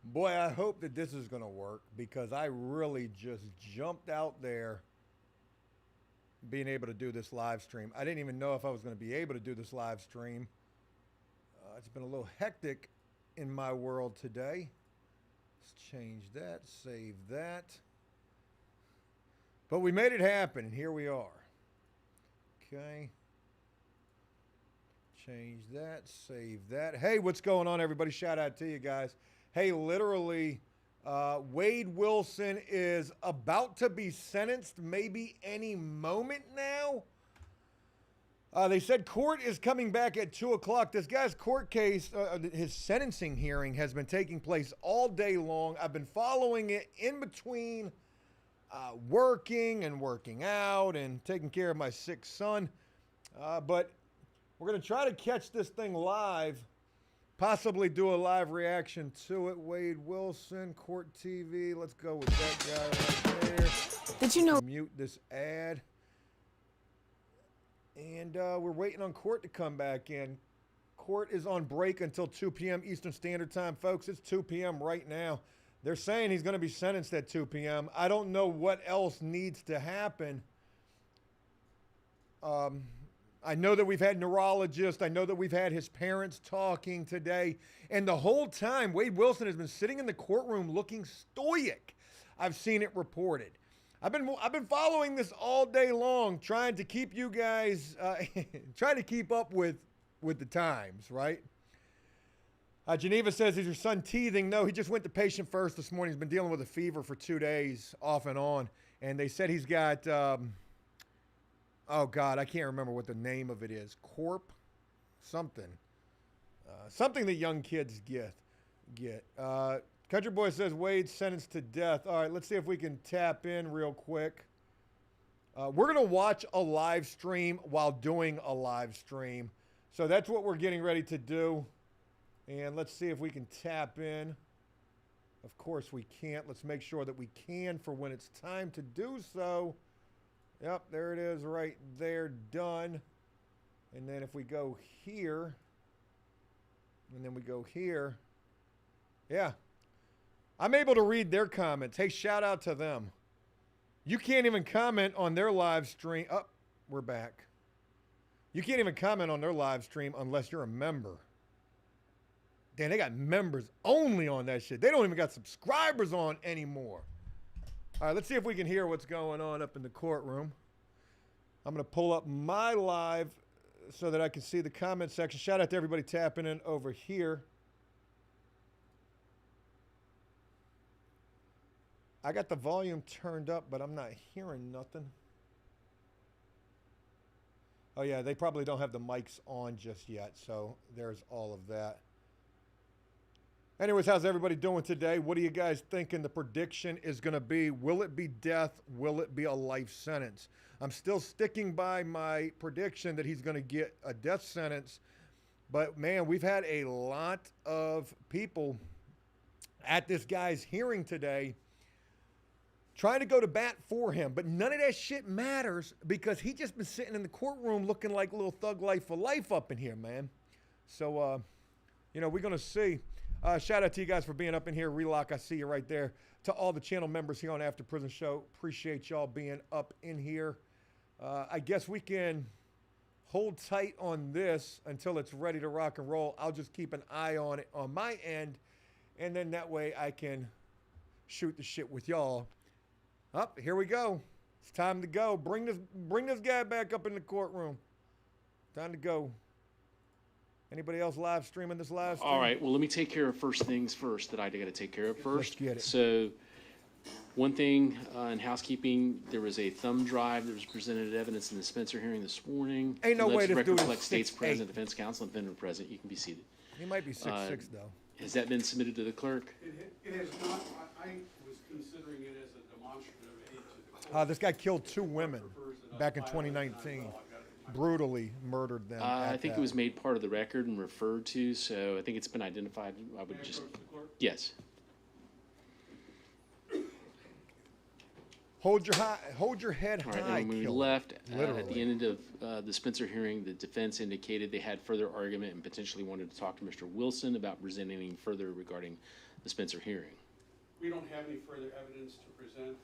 Boy, I hope that this is going to work because I really just jumped out there being able to do this live stream. I didn't even know if I was going to be able to do this live stream. It's been a little hectic in my world today. Let's change that, save that. But we made it happen, and here we are. Okay. Change that, save that. Hey, what's going on, everybody? Shout out to you guys. Hey, literally, Wade Wilson is about to be sentenced maybe any moment now. They said court is coming back at 2 o'clock. This guy's court case, his sentencing hearing has been taking place all day long. I've been following it in between working and working out and taking care of my sick son. But we're going to try to catch this thing live, possibly do a live reaction to it. Wade Wilson, Court TV. Let's go with that guy right there. Did you know? Mute this ad. And we're waiting on court to come back in. Court is on break until 2 p.m. Eastern Standard Time, folks. It's 2 p.m. right now. They're saying he's going to be sentenced at 2 p.m. I don't know what else needs to happen. I know that we've had neurologists. I know that we've had his parents talking today. And the whole time, Wade Wilson has been sitting in the courtroom looking stoic. I've seen it reported. I've been following this all day long, trying to keep you guys, trying to keep up with the times, right? Geneva says, is your son teething? No, he just went to patient first this morning. He's been dealing with a fever for 2 days, off and on. And they said he's got, oh God, I can't remember what the name of it is. Corp, something. Something that young kids get. Country Boy says Wade sentenced to death. All right, let's see if we can tap in real quick. We're going to watch a live stream while doing a live stream. So that's what we're getting ready to do. And let's see if we can tap in. Of course we can't. Let's make sure that we can for when it's time to do so. Yep, there it is right there, done. And then if we go here, and then we go here, yeah. I'm able to read their comments. Hey, shout out to them. You can't even comment on their live stream. Oh, we're back. You can't even comment on their live stream unless you're a member. Damn, they got members only on that shit. They don't even got subscribers on anymore. All right, let's see if we can hear what's going on up in the courtroom. I'm going to pull up my live so that I can see the comment section. Shout out to everybody tapping in over here. I got the volume turned up, but I'm not hearing nothing. Oh, yeah, they probably don't have the mics on just yet, so there's all of that. Anyways, how's everybody doing today? What are you guys thinking the prediction is going to be? Will it be death? Will it be a life sentence? I'm still sticking by my prediction that he's going to get a death sentence. But, man, we've had a lot of people at this guy's hearing today trying to go to bat for him. But none of that shit matters because he just been sitting in the courtroom looking like a little thug life for life up in here, man. So, you know, we're going to see. Shout out to you guys for being up in here. Relock, I see you right there. To all the channel members here on After Prison Show, appreciate y'all being up in here. I guess we can hold tight on this until it's ready to rock and roll. I'll just keep an eye on it on my end, and then that way I can shoot the shit with y'all. Up, here we go. It's time to go. Bring this guy back up in the courtroom. Time to go. Anybody else live streaming this live stream? All right, well, let me take care of first things first that I got to take care of first. Let's get it. So, one thing in housekeeping, there was a thumb drive that was presented as evidence in the Spencer hearing this morning. Ain't no way this record dude is reflects states 6'8". present, defense counsel, and defendant present. You can be seated. He might be 6'6", though. Has that been submitted to the clerk? It has not. I was considering it as a demonstrative aid to the court. This guy killed 2 women back in 2019. Brutally murdered them. I think it was made part of the record and referred to, so I think it's been identified. I would just, yes. Hold your head All right, high. and when we killer. left, at Literally. the end of the Spencer hearing, the defense indicated they had further argument and potentially wanted to talk to Mr. Wilson about presenting anything further regarding the Spencer hearing. We don't have any further evidence to present.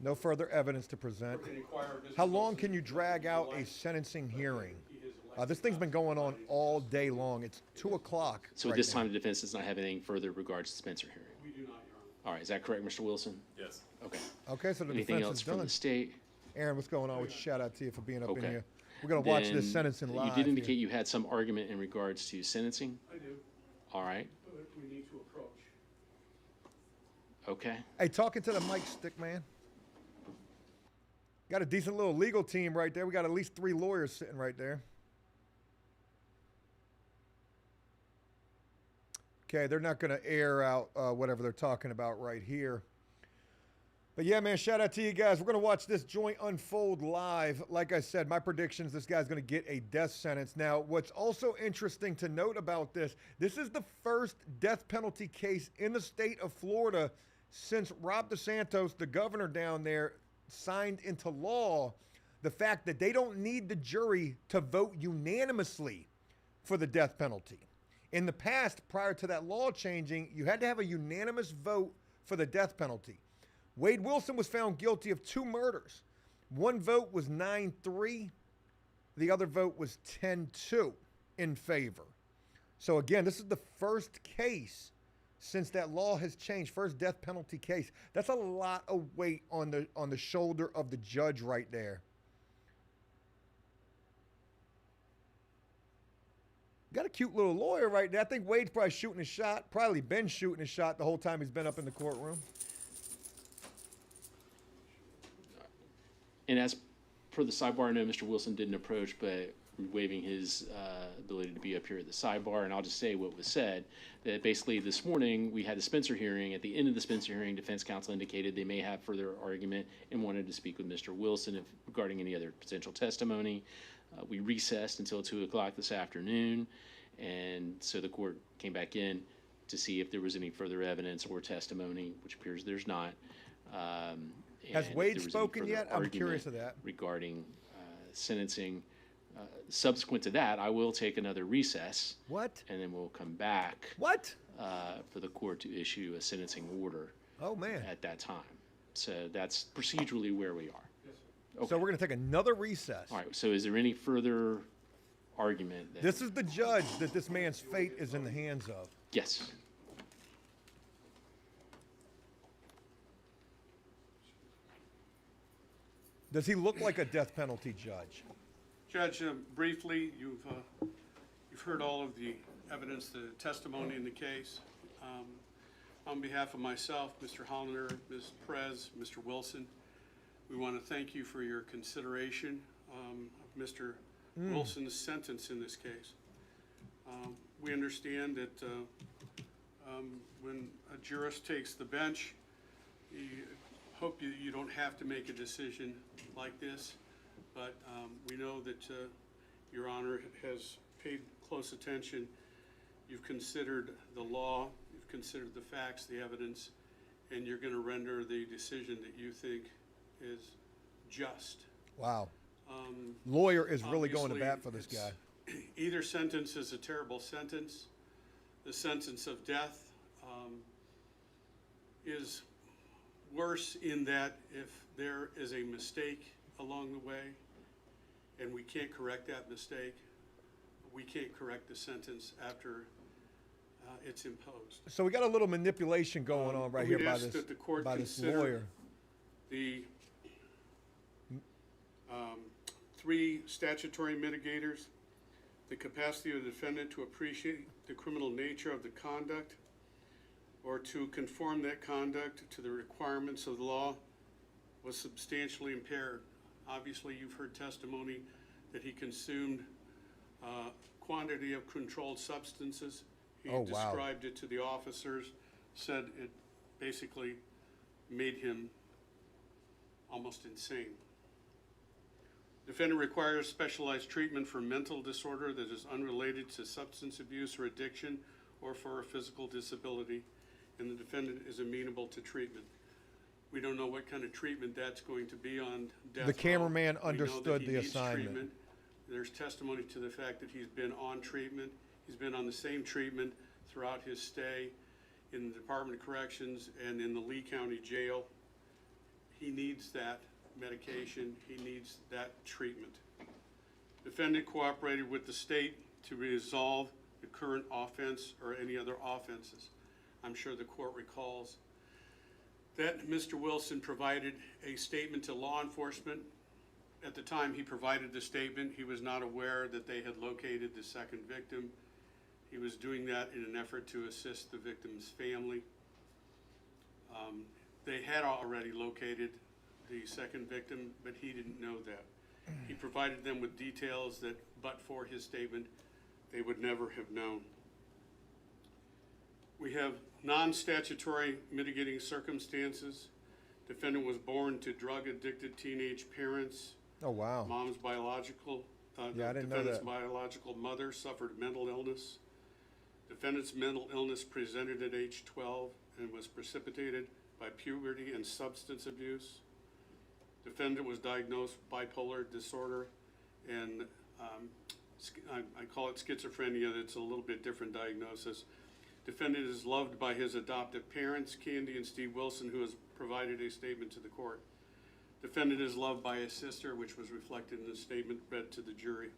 No further evidence to present. We can inquire of Mr. How long Wilson can you drag if out you a like. sentencing hearing? He is elected This thing's been going on not to all day long. It's 2 o'clock. So at right this now. time, the defense does not have anything further regards to the Spencer hearing. We do not, Your Honor. All right, is that correct, Mr. Wilson? Yes. Okay. Okay, so the Anything defense else is from done. the state? Aaron, what's going on? With shout out to you for being up in Okay. here. We're gonna watch this Then sentencing live. You did indicate here. you had some argument in regards to sentencing. I do, All right. but we need to approach. Okay. Hey, talking to the mic stick, man. Got a decent little legal team right there. We got at least 3 lawyers sitting right there. Okay, they're not going to air out whatever they're talking about right here. But yeah, man, shout out to you guys. We're going to watch this joint unfold live. Like I said, my predictions, this guy's going to get a death sentence. Now, what's also interesting to note about this is the first death penalty case in the state of Florida since Rob DeSantis, the governor down there, signed into law the fact that they don't need the jury to vote unanimously for the death penalty. In the past, prior to that law changing, you had to have a unanimous vote for the death penalty. Wade Wilson was found guilty of 2 murders. One vote was 9-3. The other vote was 10-2 in favor. So again, this is the first case since that law has changed, first death penalty case. That's a lot of weight on the shoulder of the judge right there. Got a cute little lawyer right there. I think Wade's probably shooting a shot, probably been shooting a shot the whole time he's been up in the courtroom. And as per the sidebar, I know Mr. Wilson didn't approach, but waiving his ability to be up here at the sidebar. And I'll just say what was said, that basically this morning we had the Spencer hearing. At the end of the Spencer hearing, defense counsel indicated they may have further argument and wanted to speak with Mr. Wilson regarding any other potential testimony. We recessed until 2 o'clock this afternoon. And so the court came back in to see if there was any further evidence or testimony, which appears there's not. Has and if Wade there was any spoken further yet? I'm argument curious of that. regarding sentencing. Subsequent to that, I will take another recess. What? And then we'll come back What? for the court to issue a sentencing order Oh, man. at that time. So that's procedurally where we are. Yes, sir. So we're going to take another recess. All right, so is there any further argument? That, This is the judge that this man's fate is in the hands of. yes. Does he look like a death penalty judge? Judge, briefly, you've heard all of the evidence, the testimony in the case. On behalf of myself, Mr. Hollander, Ms. Perez, Mr. Wilson, we want to thank you for your consideration of Mr. Wilson's sentence in this case. We understand that when a jurist takes the bench, hope you don't have to make a decision like this, but we know that Your Honor has paid close attention. You've considered the law, you've considered the facts, the evidence, and you're going to render the decision that you think is just. Wow. Lawyer is really going to Obviously, bat for this it's- guy. Either sentence is a terrible sentence. The sentence of death is worse in that if there is a mistake along the way and we can't correct that mistake, we can't correct the sentence after it's imposed. So we got a little manipulation going on right here we'd by ask this, that the court by this consider lawyer. The 3 statutory mitigators, the capacity of the defendant to appreciate the criminal nature of the conduct or to conform that conduct to the requirements of the law was substantially impaired. Obviously, you've heard testimony that he consumed quantity of controlled substances. He Oh, wow. described it to the officers, said it basically made him almost insane. Defendant requires specialized treatment for mental disorder that is unrelated to substance abuse or addiction or for a physical disability, and the defendant is amenable to treatment. We don't know what kind of treatment that's going to be on death row. cameraman We know that understood he the needs assignment. treatment. There's testimony to the fact that he's been on treatment. He's been on the same treatment throughout his stay in the Department of Corrections and in the Lee County Jail. He needs that medication. He needs that treatment. Defendant cooperated with the state to resolve the current offense or any other offenses. I'm sure the court recalls that Mr. Wilson provided a statement to law enforcement. At the time he provided the statement, he was not aware that they had located the second victim. He was doing that in an effort to assist the victim's family. They had already located the second victim, but he didn't know that. He provided them with details that, but for his statement, they would never have known. We have non-statutory mitigating circumstances. Defendant was born to drug-addicted teenage parents. Oh, wow. Mom's biological, Yeah, I didn't know defendant's that. biological mother suffered mental illness. Defendant's mental illness presented at age 12 and was precipitated by puberty and substance abuse. Defendant was diagnosed bipolar disorder and I call it schizophrenia. It's a little bit different diagnosis. Defendant is loved by his adoptive parents, Candy and Steve Wilson, who has provided a statement to the court. Defendant is loved by his sister, which was reflected in the statement read to the jury.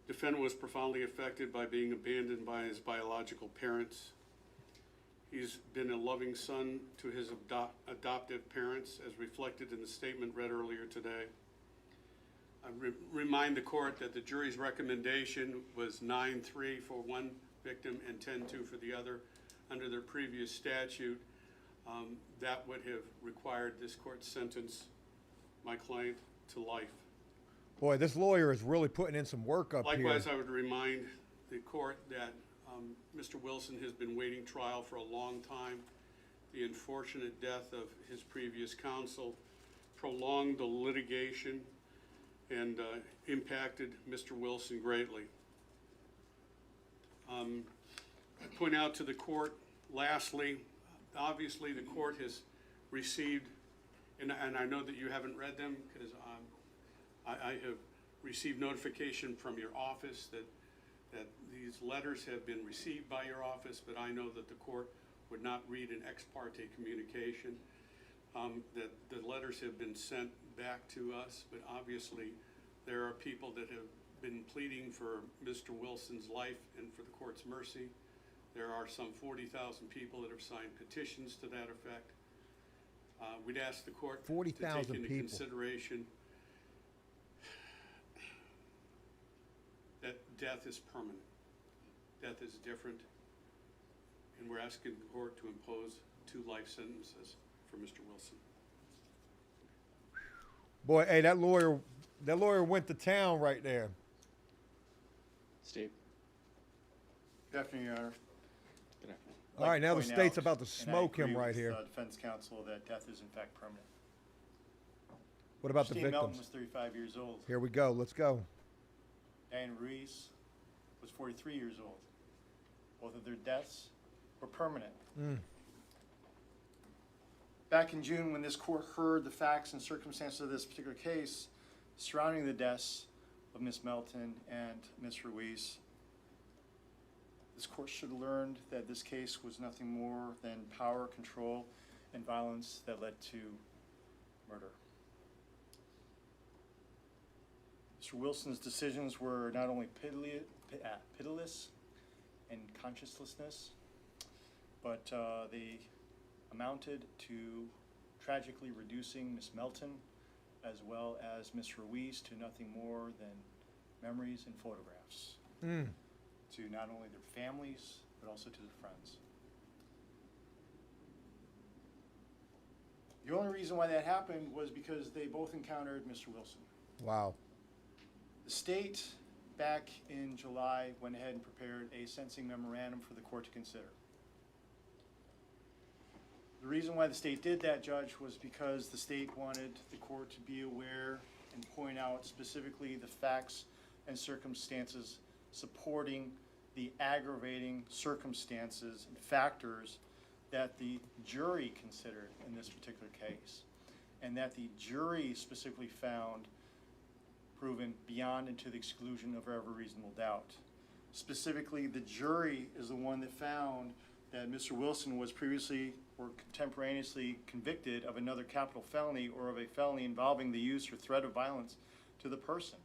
Defendant was profoundly affected by being abandoned by his biological parents. He's been a loving son to his adoptive parents, as reflected in the statement read earlier today. I remind the court that the jury's recommendation was 9-3 for one victim and 10-2 for the other. Under their previous statute, that would have required this court sentence my client to life. Boy, this lawyer is really putting in some work up here. Likewise, I would remind the court that Mr. Wilson has been waiting trial for a long time. The unfortunate death of his previous counsel prolonged the litigation and impacted Mr. Wilson greatly. I point out to the court, lastly, obviously the court has received, and I know that you haven't read them because I have received notification from your office that these letters have been received by your office, but I know that the court would not read an ex parte communication, that the letters have been sent back to us, but obviously there are people that have been pleading for Mr. Wilson's life and for the court's mercy. There are some 40,000 people that have signed petitions to that effect. We'd ask the court to take into consideration that death is permanent. Death is different. And we're asking the court to impose 2 life sentences for Mr. Wilson. Boy, hey, that lawyer went to town right there. Steve? Good afternoon, Your Honor. Good afternoon. All right, now the Point state's out, about to and I smoke him agree right with, here. Defense counsel that death is in fact permanent. What about the Steve Melton victims? was 35 years old. Here we go. Let's go. Diane Ruiz was 43 years old. Both of their deaths were permanent. Back in June, when this court heard the facts and circumstances of this particular case surrounding the deaths of Ms. Melton and Ms. Ruiz, this court should have learned that this case was nothing more than power, control, and violence that led to murder. Mr. Wilson's decisions were not only pitiless and consciencelessness, but they amounted to tragically reducing Ms. Melton as well as Ms. Ruiz to nothing more than memories and photographs to not only their families but also to their friends. The only reason why that happened was because they both encountered Mr. Wilson. Wow. The state, back in July, went ahead and prepared a sentencing memorandum for the court to consider. The reason why the state did that, Judge, was because the state wanted the court to be aware and point out specifically the facts and circumstances supporting the aggravating circumstances and factors that the jury considered in this particular case, and that the jury specifically found proven beyond and to the exclusion of every reasonable doubt. Specifically, the jury is the one that found that Mr. Wilson was previously or contemporaneously convicted of another capital felony or of a felony involving the use or threat of violence to the person.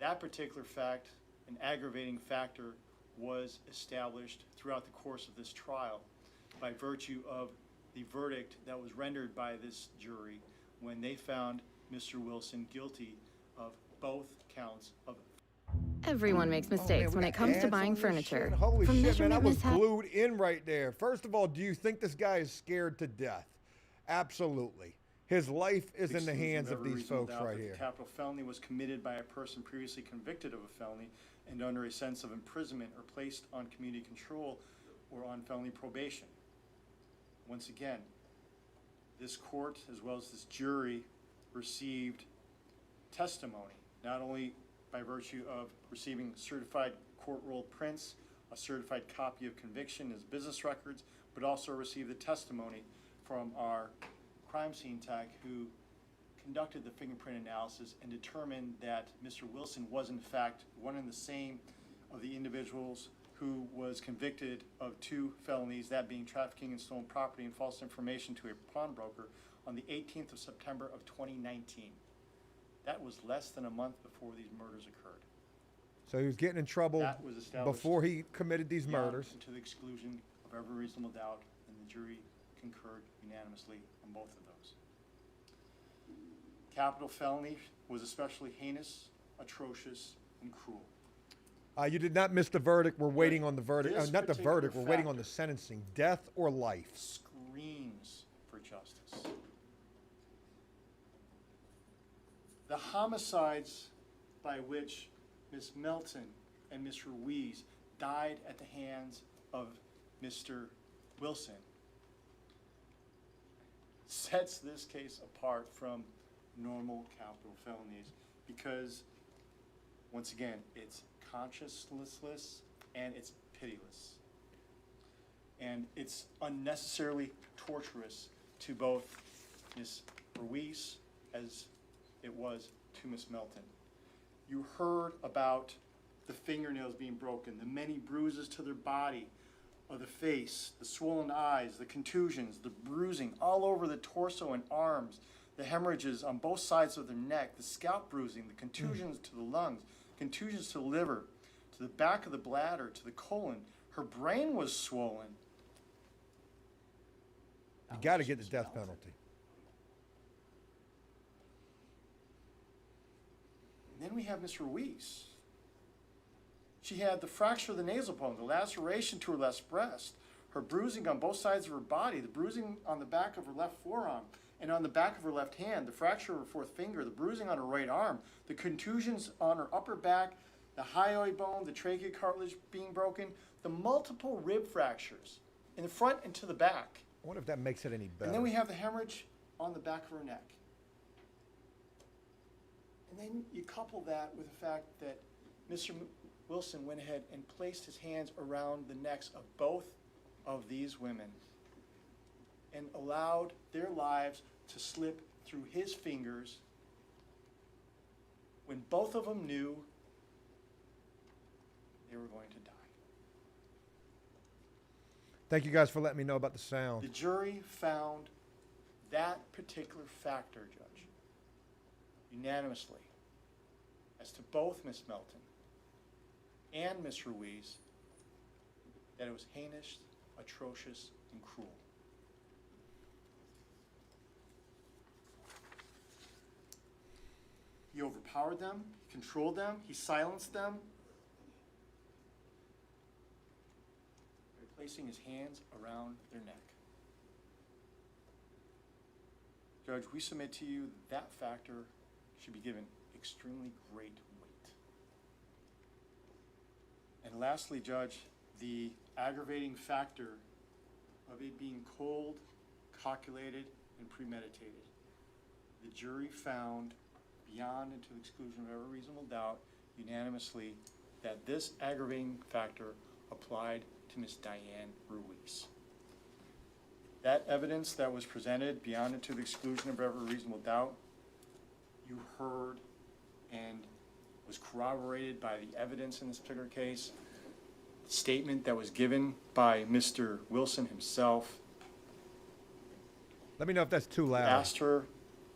That particular fact, an aggravating factor, was established throughout the course of this trial by virtue of the verdict that was rendered by this jury when they found Mr. Wilson guilty of both counts of. Everyone makes mistakes when it comes to buying furniture. Holy From shit, man, I measurement was mishap- glued in right there. First of all, do you think this guy is scared to death? Absolutely. His life is in the hands of these folks right here. The capital felony was committed by a person previously convicted of a felony and under a sentence of imprisonment or placed on community control or on felony probation. Once again, this court, as well as this jury, received testimony, not only by virtue of receiving certified court roll prints, a certified copy of conviction as business records, but also received the testimony from our crime scene tech who conducted the fingerprint analysis and determined that Mr. Wilson was in fact one and the same of the individuals who was convicted of 2 felonies, that being trafficking in stolen property and false information to a pawnbroker on the 18th of September of 2019. That was less than a month before these murders occurred. So he was getting in trouble That was established before he committed these murders. To the exclusion of every reasonable doubt, and the jury concurred unanimously on both of those. Capital felony was especially heinous, atrocious, and cruel. You did not miss the verdict. We're waiting on the verdict. This Not the particular verdict. We're waiting on the factor sentencing. Death or life. Screams for justice. The homicides by which Ms. Melton and Ms. Ruiz died at the hands of Mr. Wilson sets this case apart from normal capital felonies because, once again, it's conscienceless and it's pitiless. And it's unnecessarily torturous to both Ms. Ruiz as it was to Ms. Melton. You heard about the fingernails being broken, the many bruises to their body, of the face, the swollen eyes, the contusions, the bruising all over the torso and arms, the hemorrhages on both sides of their neck, the scalp bruising, the contusions to the lungs, contusions to the liver, to the back of the bladder, to the colon. Her brain was swollen. You got to get the death penalty. And then we have Ms. Ruiz. She had the fracture of the nasal bone, the laceration to her left breast, her bruising on both sides of her body, the bruising on the back of her left forearm and on the back of her left hand, the fracture of her 4th finger, the bruising on her right arm, the contusions on her upper back, the hyoid bone, the trachea cartilage being broken, the multiple rib fractures in the front and to the back. I wonder if that makes it any better. And then we have the hemorrhage on the back of her neck. And then you couple that with the fact that Mr. Wilson went ahead and placed his hands around the necks of both of these women and allowed their lives to slip through his fingers when both of them knew they were going to die. Thank you guys for letting me know about the sound. The jury found that particular factor, Judge, unanimously, as to both Ms. Melton and Ms. Ruiz, that it was heinous, atrocious, and cruel. He overpowered them, he controlled them, he silenced them by placing his hands around their neck. Judge, we submit to you that factor should be given extremely great weight. And lastly, Judge, the aggravating factor of it being cold, calculated, and premeditated. The jury found, beyond and to the exclusion of every reasonable doubt, unanimously, that this aggravating factor applied to Ms. Diane Ruiz. That evidence that was presented, beyond and to the exclusion of every reasonable doubt, you heard and was corroborated by the evidence in this particular case. The statement that was given by Mr. Wilson himself. Let me know if that's too He loud. asked her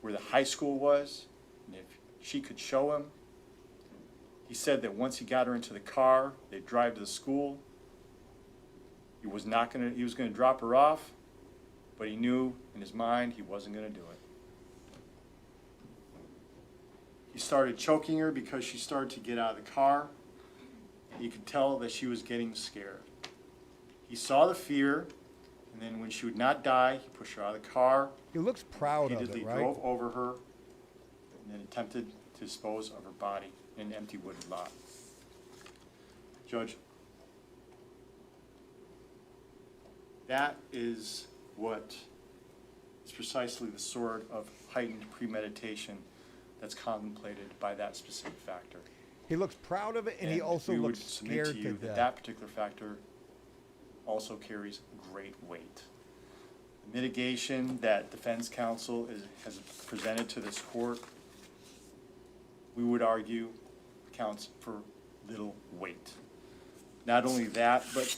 where the high school was and if she could show him. He said that once he got her into the car, they'd drive to the school. He was gonna drop her off, but he knew in his mind he wasn't gonna do it. He started choking her because she started to get out of the car. You could tell that she was getting scared. He saw the fear, and then when she would not die, he pushed her out of the car. He looks proud of Repeatedly it, right? drove over her, and then attempted to dispose of her body in an empty wooded lot. Judge, that is what is precisely the sort of heightened premeditation that's contemplated by that specific factor. He looks proud of it, and he also we would looks submit scared to to you that death. that particular factor also carries great weight. The mitigation that defense counsel has presented to this court, we would argue, accounts for little weight. Not only that, but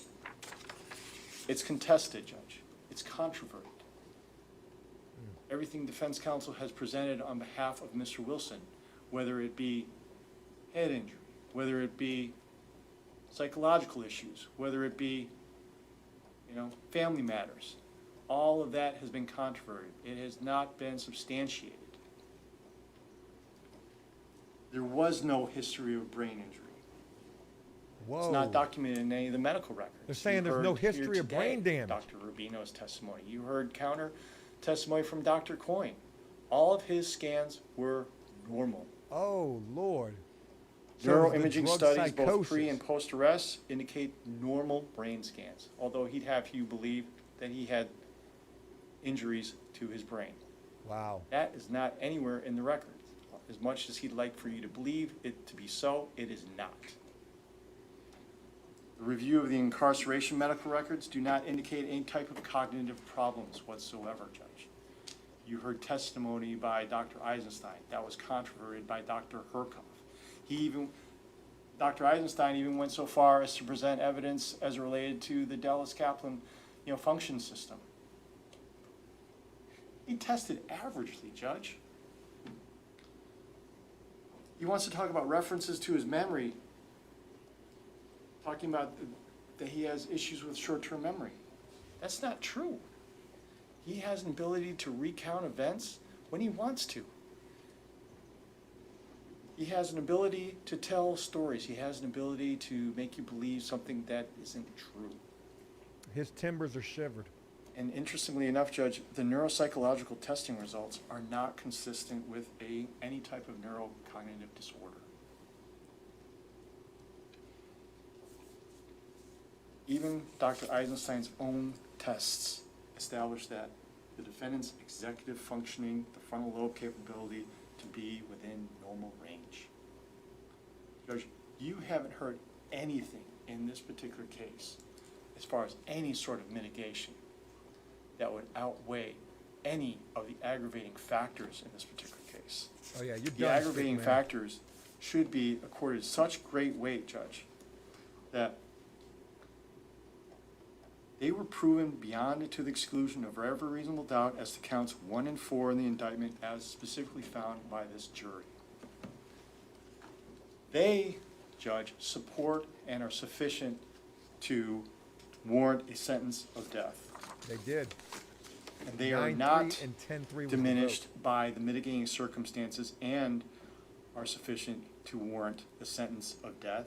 it's contested, Judge. It's controverted. Everything defense counsel has presented on behalf of Mr. Wilson, whether it be head injury, whether it be psychological issues, whether it be, family matters, all of that has been controverted. It has not been substantiated. There was no history of brain injury. Whoa. It's not documented in any of the medical records. They're saying You there's no heard here history of today brain damage. Dr. Rubino's testimony. You heard counter testimony from Dr. Coyne. All of his scans were normal. Oh, Lord. So it was the Neuroimaging drug studies, both psychosis. pre and post arrest, indicate normal brain scans, although he'd have you believe that he had injuries to his brain. Wow. That is not anywhere in the record. As much as he'd like for you to believe it to be so, it is not. The review of the incarceration medical records do not indicate any type of cognitive problems whatsoever, Judge. You heard testimony by Dr. Eisenstein. That was controverted by Dr. Herkoff. Dr. Eisenstein even went so far as to present evidence as related to the Dallas Kaplan, function system. He tested averagely, Judge. He wants to talk about references to his memory, talking about that he has issues with short-term memory. That's not true. He has an ability to recount events when he wants to. He has an ability to tell stories. He has an ability to make you believe something that isn't true. His timbers are shivered. And interestingly enough, Judge, the neuropsychological testing results are not consistent with any type of neurocognitive disorder. Even Dr. Eisenstein's own tests establish that the defendant's executive functioning, the frontal lobe capability to be within normal range. Judge, you haven't heard anything in this particular case as far as any sort of mitigation that would outweigh any of the aggravating factors in this particular case. Oh, yeah, you're The done, aggravating stick man. factors should be accorded such great weight, Judge, that they were proven beyond and to the exclusion of every reasonable doubt as to counts 1 and 4 in the indictment as specifically found by this jury. They, Judge, support and are sufficient to warrant a sentence of death. They did. And they are 9-3 not and 10-3 was the diminished vote. by the mitigating circumstances and are sufficient to warrant a sentence of death.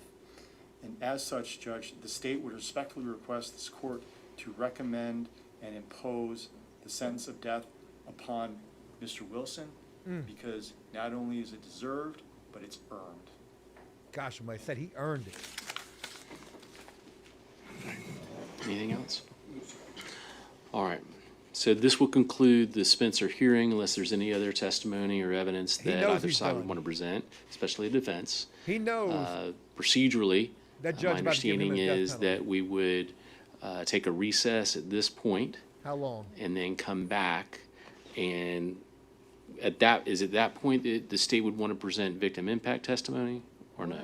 And as such, Judge, the state would respectfully request this court to recommend and impose the sentence of death upon Mr. Wilson because not only is it deserved, but it's earned. Gosh, I said he earned it. Anything else? All right. So this will conclude the Spencer hearing unless there's any other testimony or evidence He that knows either he's side done. would want to present, especially the defense. He knows. Procedurally, That judge my about to give him understanding a death is penalty. that we would take a recess at this point How long? and then come back. And at that point that the state would want to present victim impact testimony or no?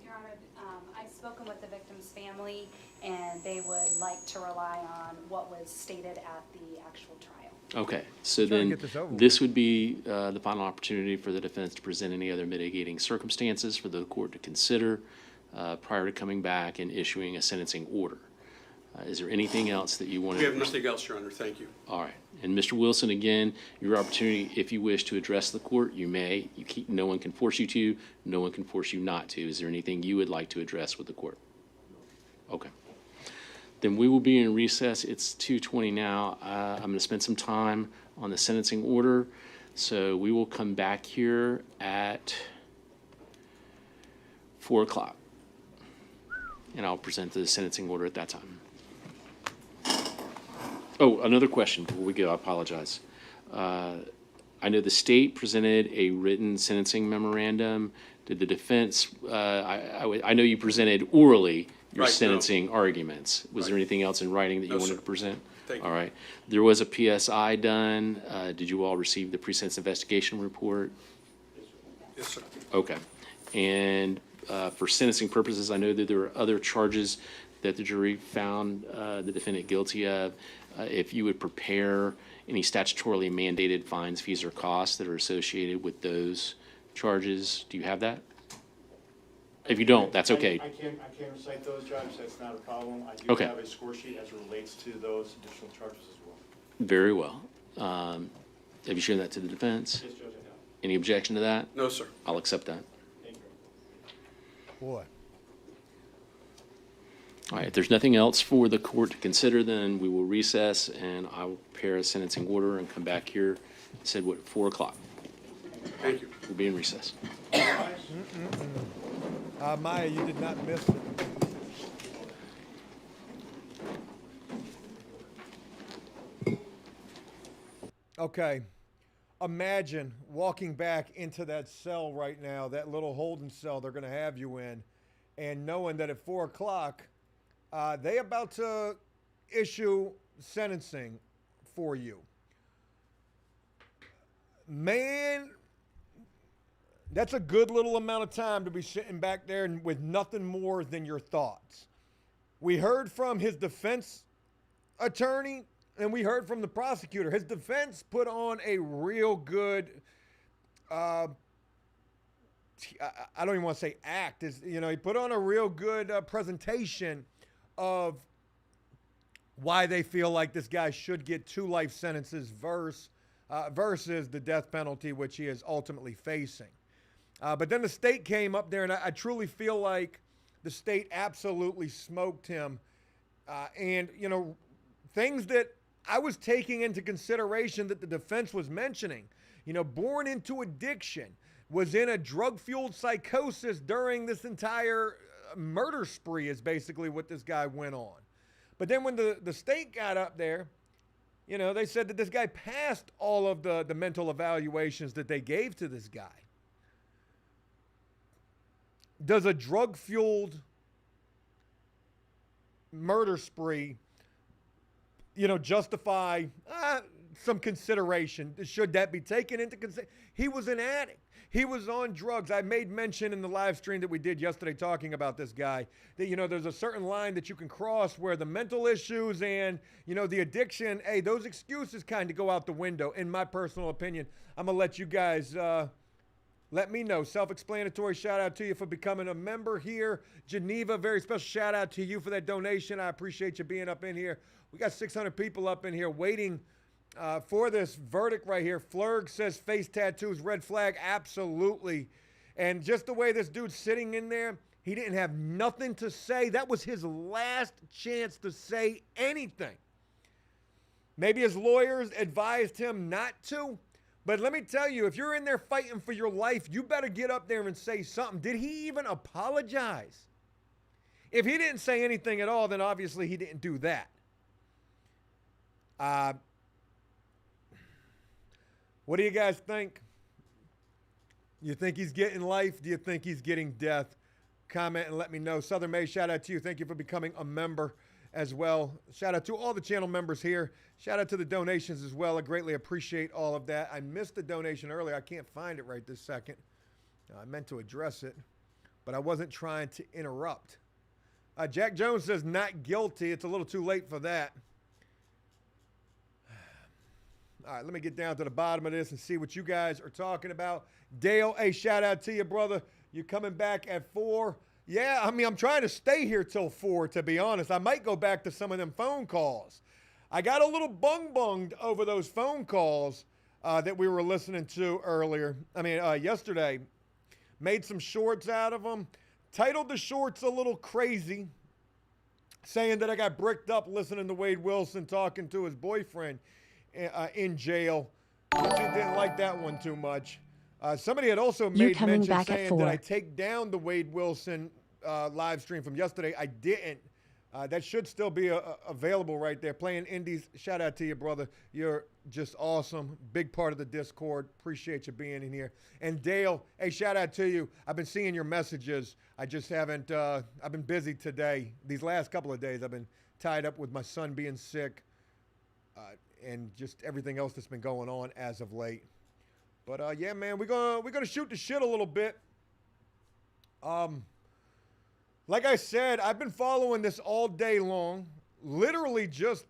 Your Honor, I've spoken with the victim victim's family, and they would like to rely on what was stated at the actual trial. Okay, so Trying to then get this over with. this would be the final opportunity for the defense to present any other mitigating circumstances for the court to consider prior to coming back and issuing a sentencing order. Is there anything else that you wanted? We have nothing else, Your Honor. Thank you. All right. And Mr. Wilson, again, your opportunity, if you wish to address the court, you may. No one can force you to. No one can force you not to. Is there anything you would like to address with the court? Okay. Then we will be in recess. It's 2:20 now. I'm going to spend some time on the sentencing order. So we will come back here at 4 o'clock. And I'll present the sentencing order at that time. Oh, another question before we go. I apologize. I know the state presented a written sentencing memorandum. Did the defense, I know you presented orally your Right, no. sentencing arguments. Was there Right. anything else in writing that you No, wanted sir. to present? Thank you. All right. There was a PSI done. Did you all receive the pre-sentence investigation report? Yes, sir. Okay. And for sentencing purposes, I know that there were other charges that the jury found the defendant guilty of. If you would prepare any statutorily mandated fines, fees, or costs that are associated with those charges, do you have that? If you don't, that's okay. I can't recite those, Judge, that's not a problem. I do Okay. have a score sheet as it relates to those additional charges as well. Very well. Have you shown that to the defense? Yes, Judge, I have. Any objection to that? No, sir. I'll accept that. Thank you. Boy. All right, if there's nothing else for the court to consider, then we will recess, and I will prepare a sentencing order and come back here, said what, 4 o'clock. Thank you. We'll be in recess. Maya, you did not miss it. Okay. Imagine walking back into that cell right now, that little holding cell they're going to have you in, and knowing that at 4 o'clock, they about to issue sentencing for you. Man, that's a good little amount of time to be sitting back there and with nothing more than your thoughts. We heard from his defense attorney and we heard from the prosecutor. His defense put on a real good, I don't even want to say act. He put on a real good presentation of why they feel like this guy should get 2 life sentences versus the death penalty, which he is ultimately facing. But then the state came up there, and I truly feel like the state absolutely smoked him. Things that I was taking into consideration that the defense was mentioning, born into addiction, was in a drug-fueled psychosis during this entire murder spree is basically what this guy went on. But then when the state got up there, they said that this guy passed all of the mental evaluations that they gave to this guy. Does a drug-fueled murder spree, justify some consideration? Should that be taken into consideration? He was an addict. He was on drugs. I made mention in the live stream that we did yesterday talking about this guy that, there's a certain line that you can cross where the mental issues and, the addiction, hey, those excuses kind of go out the window, in my personal opinion. I'm going to let you guys let me know. Self-explanatory shout out to you for becoming a member here. Geneva, very special shout out to you for that donation. I appreciate you being up in here. We got 600 people up in here waiting for this verdict right here. Flurg says face tattoos, red flag. Absolutely. And just the way this dude's sitting in there, he didn't have nothing to say. That was his last chance to say anything. Maybe his lawyers advised him not to. But let me tell you, if you're in there fighting for your life, you better get up there and say something. Did he even apologize? If he didn't say anything at all, then obviously he didn't do that. What do you guys think? You think he's getting life? Do you think he's getting death? Comment and let me know. Southern May, shout out to you. Thank you for becoming a member as well. Shout out to all the channel members here. Shout out to the donations as well. I greatly appreciate all of that. I missed the donation earlier. I can't find it right this second. I meant to address it, but I wasn't trying to interrupt. Jack Jones says not guilty. It's a little too late for that. All right, let me get down to the bottom of this and see what you guys are talking about. Dale, hey, shout out to you, brother. You're coming back at 4. Yeah, I mean, I'm trying to stay here till 4, to be honest. I might go back to some of them phone calls. I got a little bunged over those phone calls that we were listening to earlier. Yesterday. Made some shorts out of them. Titled the shorts a little crazy, saying that I got bricked up listening to Wade Wilson talking to his boyfriend in jail. She didn't like that one too much. Somebody had also made mention saying that I take down the Wade Wilson live stream from yesterday. I didn't. That should still be available right there. Playing indies. Shout out to you, brother. You're just awesome. Big part of the Discord. Appreciate you being in here. And Dale, hey, shout out to you. I've been seeing your messages. I just haven't, I've been busy today. These last couple of days, I've been tied up with my son being sick and just everything else that's been going on as of late. But yeah, man, we're gonna shoot the shit a little bit. Like I said, I've been following this all day long. Literally just,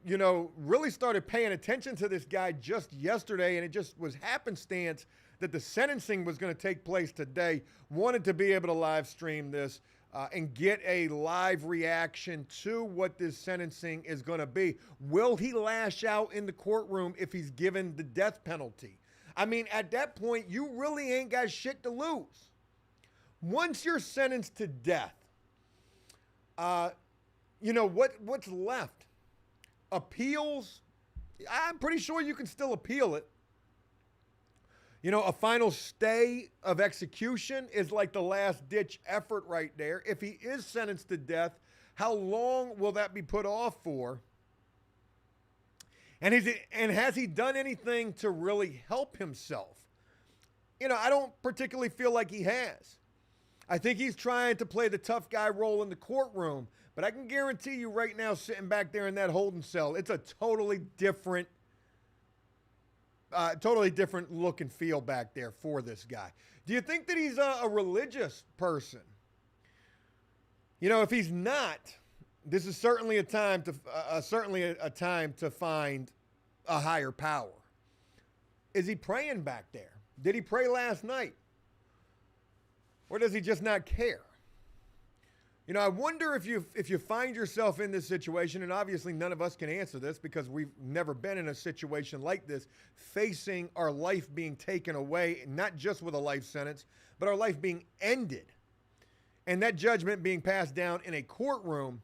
really started paying attention to this guy just yesterday, and it just was happenstance that the sentencing was going to take place today. Wanted to be able to live stream this and get a live reaction to what this sentencing is going to be. Will he lash out in the courtroom if he's given the death penalty? I mean, at that point, you really ain't got shit to lose. Once you're sentenced to death, what's left? Appeals? I'm pretty sure you can still appeal it. A final stay of execution is like the last ditch effort right there. If he is sentenced to death, how long will that be put off for? And has he done anything to really help himself? I don't particularly feel like he has. I think he's trying to play the tough guy role in the courtroom, but I can guarantee you right now, sitting back there in that holding cell, it's a totally different look and feel back there for this guy. Do you think that he's a religious person? If he's not, this is certainly a time to find a higher power. Is he praying back there? Did he pray last night? Or does he just not care? I wonder if you find yourself in this situation, and obviously none of us can answer this because we've never been in a situation like this, facing our life being taken away, not just with a life sentence, but our life being ended, and that judgment being passed down in a courtroom.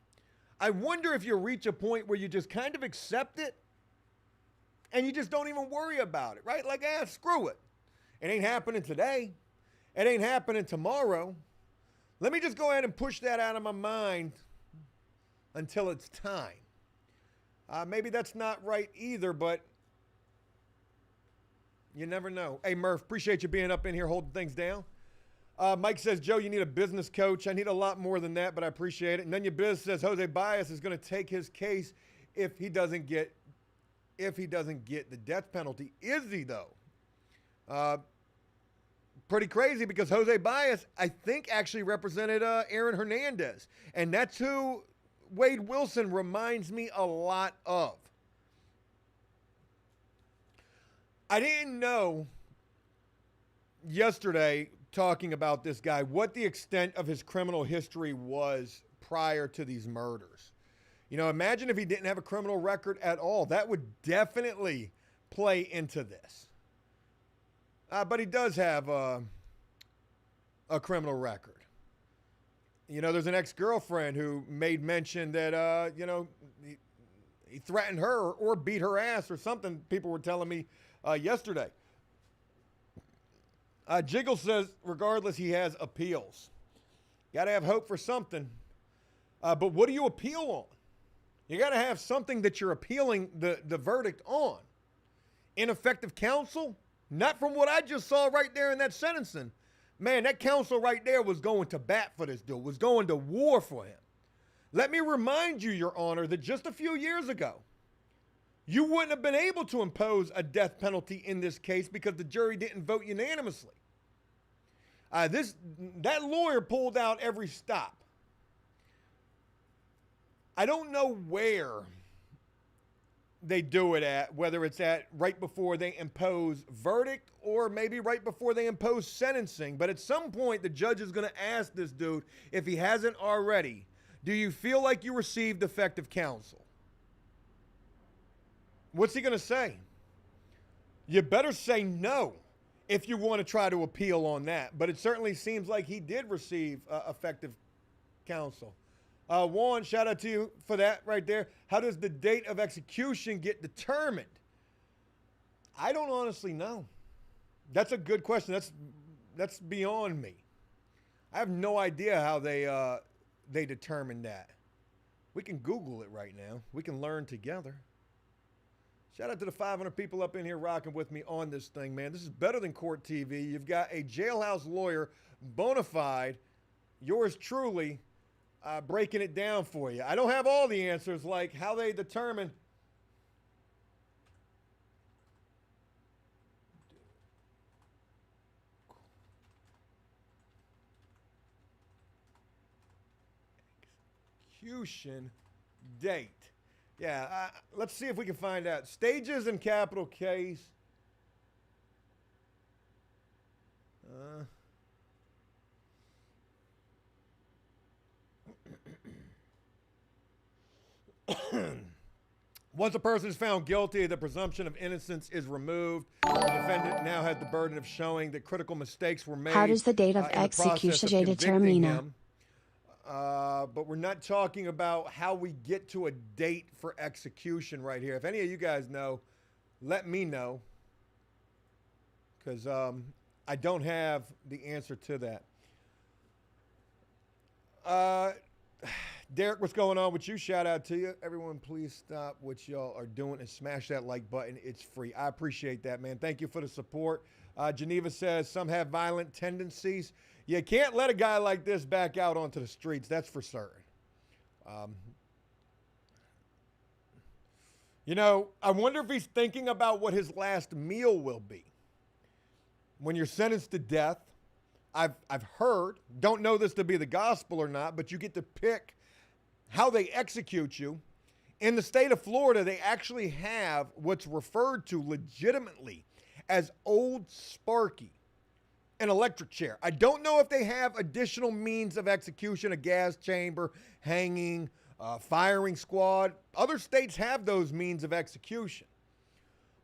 I wonder if you reach a point where you just kind of accept it, and you just don't even worry about it, right? Like, screw it. It ain't happening today. It ain't happening tomorrow. Let me just go ahead and push that out of my mind until it's time. Maybe that's not right either, but you never know. Hey, Murph, appreciate you being up in here holding things down. Mike says, Joe, you need a business coach. I need a lot more than that, but I appreciate it. And then your biz says Jose Baez is going to take his case if he doesn't get the death penalty. Is he, though? Pretty crazy because Jose Baez, I think, actually represented Aaron Hernandez. And that's who Wade Wilson reminds me a lot of. I didn't know yesterday, talking about this guy, what the extent of his criminal history was prior to these murders. Imagine if he didn't have a criminal record at all. That would definitely play into this. But he does have a criminal record. There's an ex-girlfriend who made mention that, he threatened her or beat her ass or something, people were telling me yesterday. Jiggle says, regardless, he has appeals. Got to have hope for something. But what do you appeal on? You got to have something that you're appealing the verdict on. Ineffective counsel? Not from what I just saw right there in that sentencing. Man, that counsel right there was going to bat for this dude, was going to war for him. Let me remind you, Your Honor, that just a few years ago, you wouldn't have been able to impose a death penalty in this case because the jury didn't vote unanimously. That lawyer pulled out every stop. I don't know where they do it at, whether it's at right before they impose verdict or maybe right before they impose sentencing. But at some point, the judge is going to ask this dude, if he hasn't already, do you feel like you received effective counsel? What's he going to say? You better say no if you want to try to appeal on that. But it certainly seems like he did receive effective counsel. Juan, shout out to you for that right there. How does the date of execution get determined? I don't honestly know. That's a good question. That's beyond me. I have no idea how they determine that. We can Google it right now. We can learn together. Shout out to the 500 people up in here rocking with me on this thing, man. This is better than court TV. You've got a jailhouse lawyer, bona fide, yours truly, breaking it down for you. I don't have all the answers, like how they determine. Execution date. Yeah, let's see if we can find out. Stages in capital case. Once a person is found guilty, the presumption of innocence is removed. The defendant now has the burden of showing that critical mistakes were made. How does the date of in the process execution of convicting determine? him. But we're not talking about how we get to a date for execution right here. If any of you guys know, let me know, because I don't have the answer to that. Derek, what's going on with you? Shout out to you. Everyone, please stop what y'all are doing and smash that like button. It's free. I appreciate that, man. Thank you for the support. Geneva says some have violent tendencies. You can't let a guy like this back out onto the streets. That's for certain. You know, I wonder if he's thinking about what his last meal will be. When you're sentenced to death, I've heard, don't know this to be the gospel or not, but you get to pick how they execute you. In the state of Florida, they actually have what's referred to legitimately as Old Sparky, an electric chair. I don't know if they have additional means of execution, a gas chamber, hanging, firing squad. Other states have those means of execution.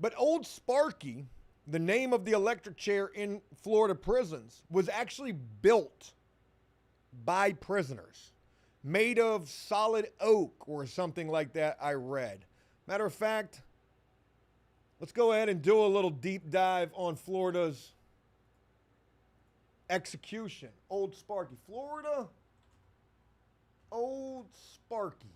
But Old Sparky, the name of the electric chair in Florida prisons, was actually built by prisoners, made of solid oak or something like that, I read. Matter of fact, let's go ahead and do a little deep dive on Florida's execution. Old Sparky. Florida, Old Sparky.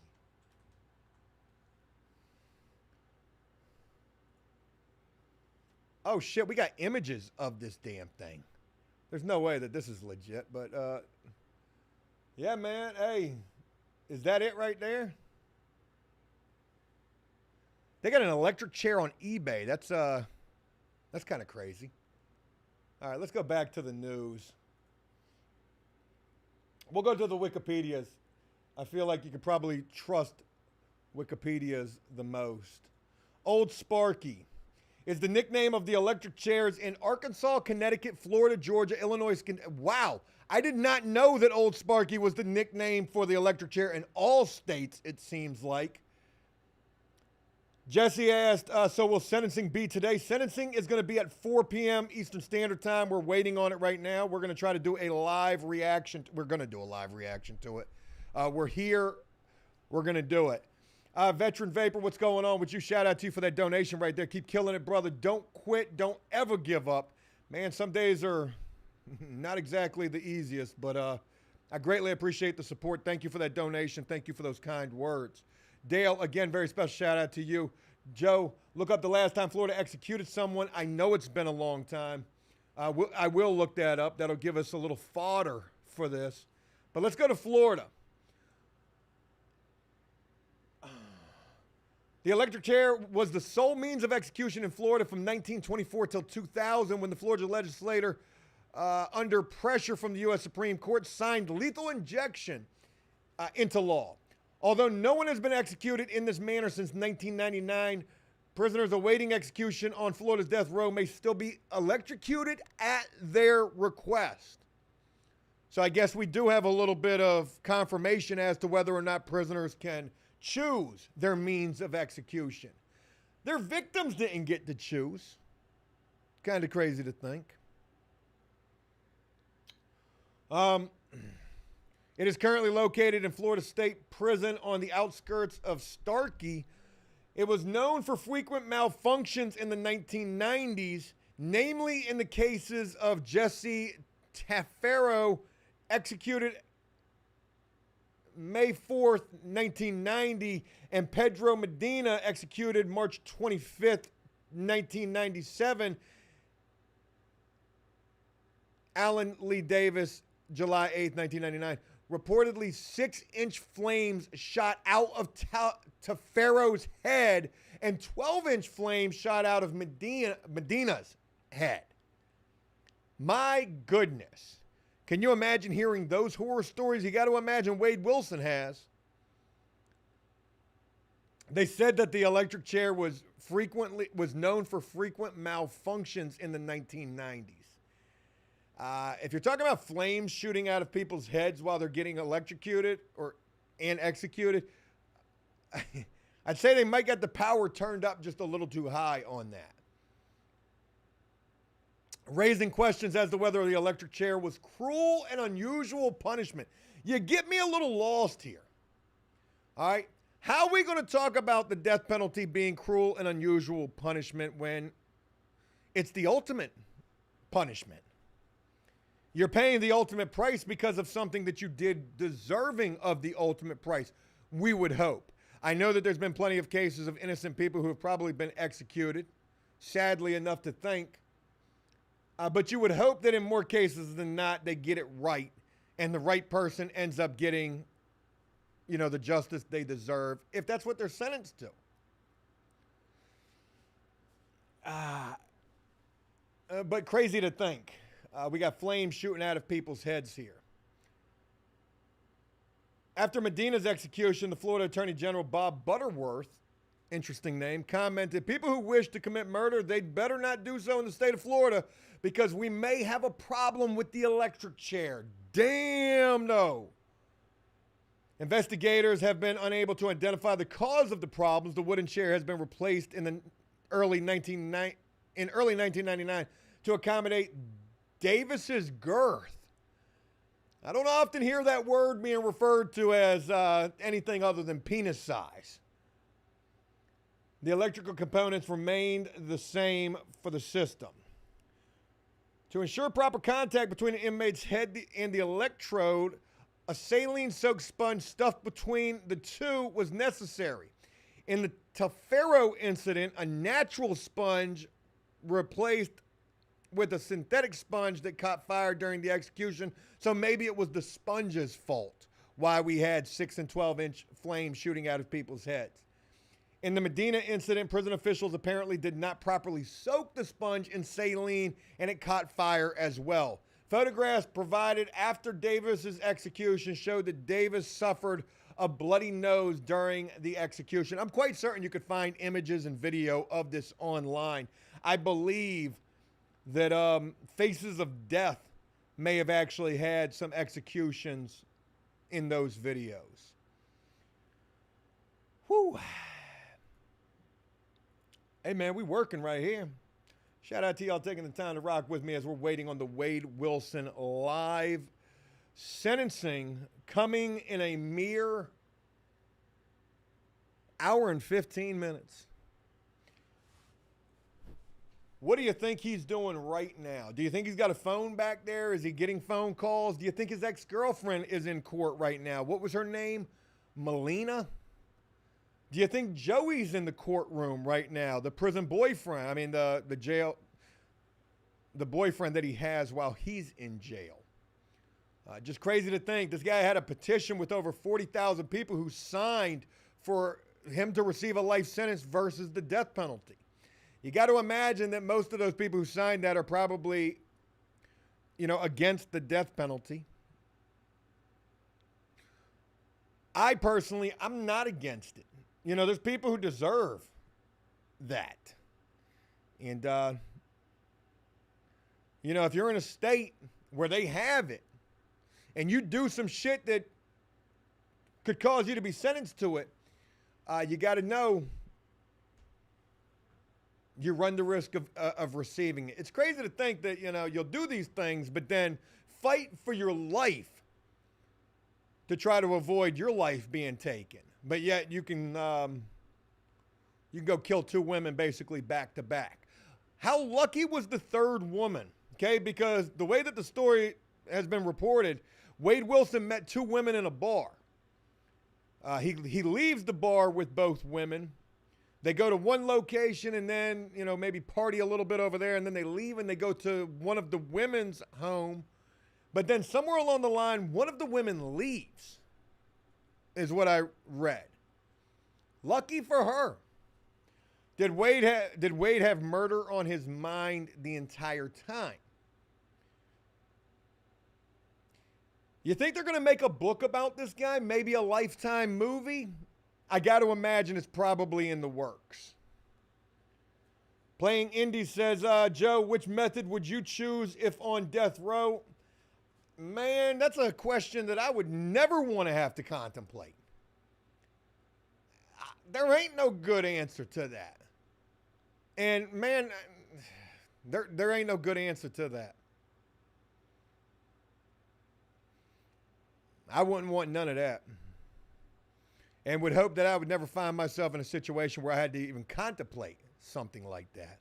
Oh, shit, we got images of this damn thing. There's no way that this is legit, but, yeah, man, hey, is that it right there? They got an electric chair on eBay. That's kind of crazy. All right, let's go back to the news. We'll go to the Wikipedias. I feel like you could probably trust Wikipedias the most. Old Sparky is the nickname of the electric chairs in Arkansas, Connecticut, Florida, Georgia, Illinois. Wow. I did not know that Old Sparky was the nickname for the electric chair in all states, it seems like. Jesse asked, so will sentencing be today? Sentencing is going to be at 4 p.m. Eastern Standard Time. We're waiting on it right now. We're going to try to do a live reaction. We're going to do a live reaction to it. We're here. We're going to do it. Veteran Vapor, what's going on with you? Shout out to you for that donation right there. Keep killing it, brother. Don't quit. Don't ever give up. Man, some days are not exactly the easiest, but I greatly appreciate the support. Thank you for that donation. Thank you for those kind words. Dale, again, very special shout out to you. Joe, look up the last time Florida executed someone. I know it's been a long time. I will look that up. That'll give us a little fodder for this. But let's go to Florida. The electric chair was the sole means of execution in Florida from 1924 till 2000 when the Florida legislature, under pressure from the U.S. Supreme Court, signed lethal injection into law. Although no one has been executed in this manner since 1999, prisoners awaiting execution on Florida's death row may still be electrocuted at their request. So I guess we do have a little bit of confirmation as to whether or not prisoners can choose their means of execution. Their victims didn't get to choose. Kind of crazy to think. It is currently located in Florida State Prison on the outskirts of Starkey. It was known for frequent malfunctions in the 1990s, namely in the cases of Jesse Tafaro, executed May 4th, 1990, and Pedro Medina, executed March 25th, 1997. Alan Lee Davis, July 8th, 1999. Reportedly, 6-inch flames shot out of Tafaro's head and 12-inch flames shot out of Medina's head. My goodness. Can you imagine hearing those horror stories? You got to imagine Wade Wilson has. They said that the electric chair was known for frequent malfunctions in the 1990s. If you're talking about flames shooting out of people's heads while they're getting electrocuted and executed, I'd say they might get the power turned up just a little too high on that. Raising questions as to whether the electric chair was cruel and unusual punishment. You get me a little lost here. All right? How are we going to talk about the death penalty being cruel and unusual punishment when it's the ultimate punishment? You're paying the ultimate price because of something that you did deserving of the ultimate price, we would hope. I know that there's been plenty of cases of innocent people who have probably been executed, sadly enough to think. But you would hope that in more cases than not, they get it right, and the right person ends up getting, the justice they deserve, if that's what they're sentenced to. But crazy to think. We got flames shooting out of people's heads here. After Medina's execution, the Florida Attorney General Bob Butterworth, interesting name, commented, people who wish to commit murder, they'd better not do so in the state of Florida because we may have a problem with the electric chair. Damn no. Investigators have been unable to identify the cause of the problems. The wooden chair has been replaced in early 1999 to accommodate Davis's girth. I don't often hear that word being referred to as anything other than penis size. The electrical components remained the same for the system. To ensure proper contact between the inmate's head and the electrode, a saline-soaked sponge stuffed between the two was necessary. In the Tafaro incident, a natural sponge replaced with a synthetic sponge that caught fire during the execution, so maybe it was the sponge's fault why we had 6 and 12-inch flames shooting out of people's heads. In the Medina incident, prison officials apparently did not properly soak the sponge in saline, and it caught fire as well. Photographs provided after Davis's execution showed that Davis suffered a bloody nose during the execution. I'm quite certain you could find images and video of this online. I believe that Faces of Death may have actually had some executions in those videos. Whew. Hey, man, we working right here. Shout out to y'all taking the time to rock with me as we're waiting on the Wade Wilson live sentencing coming in a mere hour and 15 minutes. What do you think he's doing right now? Do you think he's got a phone back there? Is he getting phone calls? Do you think his ex-girlfriend is in court right now? What was her name? Melina? Do you think Joey's in the courtroom right now? The prison boyfriend. I mean, the boyfriend that he has while he's in jail. Just crazy to think. This guy had a petition with over 40,000 people who signed for him to receive a life sentence versus the death penalty. You got to imagine that most of those people who signed that are probably, against the death penalty. I personally, I'm not against it. You know, there's people who deserve that. And, you know, if you're in a state where they have it and you do some shit that could cause you to be sentenced to it, you got to know you run the risk of receiving it. It's crazy to think that, you know, you'll do these things, but then fight for your life to try to avoid your life being taken. But yet you can go kill 2 women basically back to back. How lucky was the 3rd woman? Okay, because the way that the story has been reported, Wade Wilson met 2 women in a bar. He leaves the bar with both women. They go to one location and then, you know, maybe party a little bit over there, and then they leave and they go to one of the women's home. But then somewhere along the line, one of the women leaves, is what I read. Lucky for her. Did Wade have murder on his mind the entire time? You think they're going to make a book about this guy? Maybe a Lifetime movie? I got to imagine it's probably in the works. Playing Indy says, Joe, which method would you choose if on death row? Man, that's a question that I would never want to have to contemplate. There ain't no good answer to that. And man, there ain't no good answer to that. I wouldn't want none of that. And would hope that I would never find myself in a situation where I had to even contemplate something like that.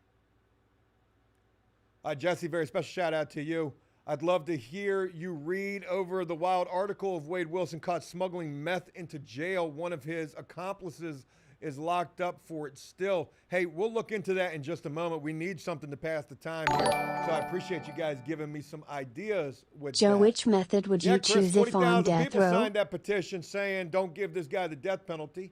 Jesse, very special shout out to you. I'd love to hear you read over the wild article of Wade Wilson caught smuggling meth into jail. One of his accomplices is locked up for it still. Hey, we'll look into that in just a moment. We need something to pass the time here. So I appreciate you guys giving me some ideas with Joe, that. which method would you Chris, choose if on 40,000 death people row? signed that petition saying don't give this guy the death penalty.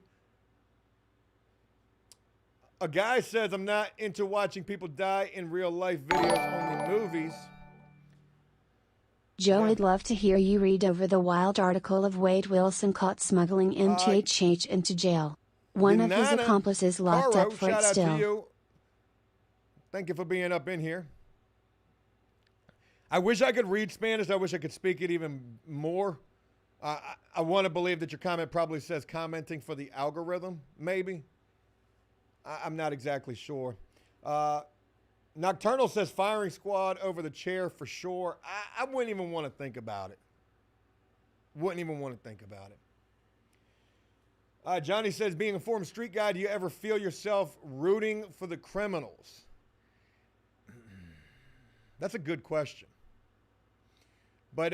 A guy says, I'm not into watching people die in real life videos, only movies. Joe, Yeah. I'd love to hear you read over the wild article of Wade Wilson caught smuggling MTHH into jail. One of his Yanana accomplices locked Caro, up for it shout out still. to you. Thank you for being up in here. I wish I could read Spanish. I wish I could speak it even more. I want to believe that your comment probably says commenting for the algorithm, maybe. I'm not exactly sure. Nocturnal says firing squad over the chair for sure. I wouldn't even want to think about it. Wouldn't even want to think about it. Johnny says, being a former street guy, do you ever feel yourself rooting for the criminals? That's a good question. But,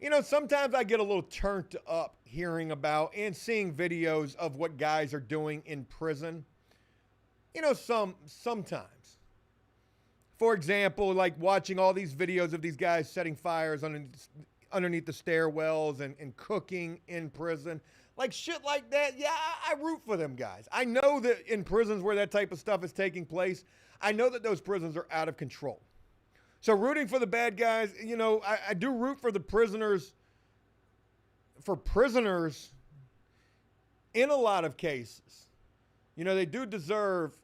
you know, sometimes I get a little turned up hearing about and seeing videos of what guys are doing in prison. You know, sometimes. For example, like watching all these videos of these guys setting fires underneath the stairwells and cooking in prison. Like shit like that, yeah, I root for them guys. I know that in prisons where that type of stuff is taking place, I know that those prisons are out of control. So rooting for the bad guys, you know, I do root for the prisoners, in a lot of cases. You know, they do deserve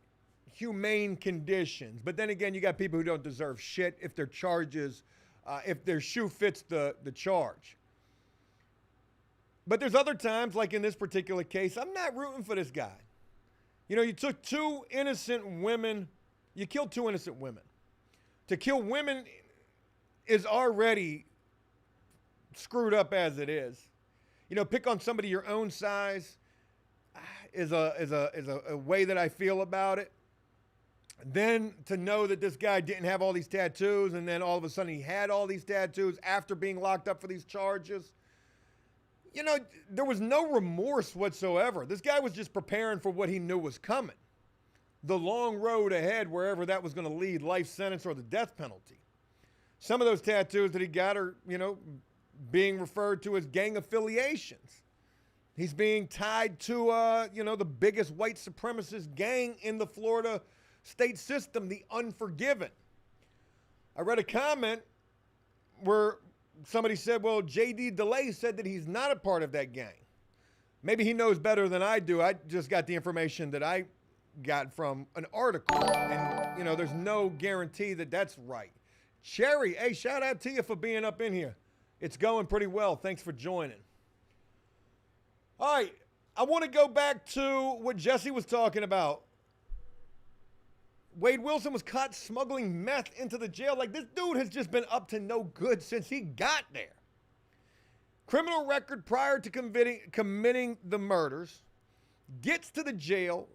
humane conditions. But then again, you got people who don't deserve shit if their charges, if their shoe fits the charge. But there's other times, like in this particular case, I'm not rooting for this guy. You know, you took 2 innocent women, you killed 2 innocent women. To kill women is already screwed up as it is. You know, pick on somebody your own size is a way that I feel about it. Then to know that this guy didn't have all these tattoos and then all of a sudden he had all these tattoos after being locked up for these charges. You know, there was no remorse whatsoever. This guy was just preparing for what he knew was coming. The long road ahead, wherever that was going to lead, life sentence or the death penalty. Some of those tattoos that he got are, you know, being referred to as gang affiliations. He's being tied to, you know, the biggest white supremacist gang in the Florida state system, the Unforgiven. I read a comment where somebody said, well, J.D. DeLay said that he's not a part of that gang. Maybe he knows better than I do. I just got the information that I got from an article. And, you know, there's no guarantee that that's right. Cherry, hey, shout out to you for being up in here. It's going pretty well. Thanks for joining. All right, I want to go back to what Jesse was talking about. Wade Wilson was caught smuggling meth into the jail. Like, this dude has just been up to no good since he got there. Criminal record prior to committing the murders. Gets to the jail,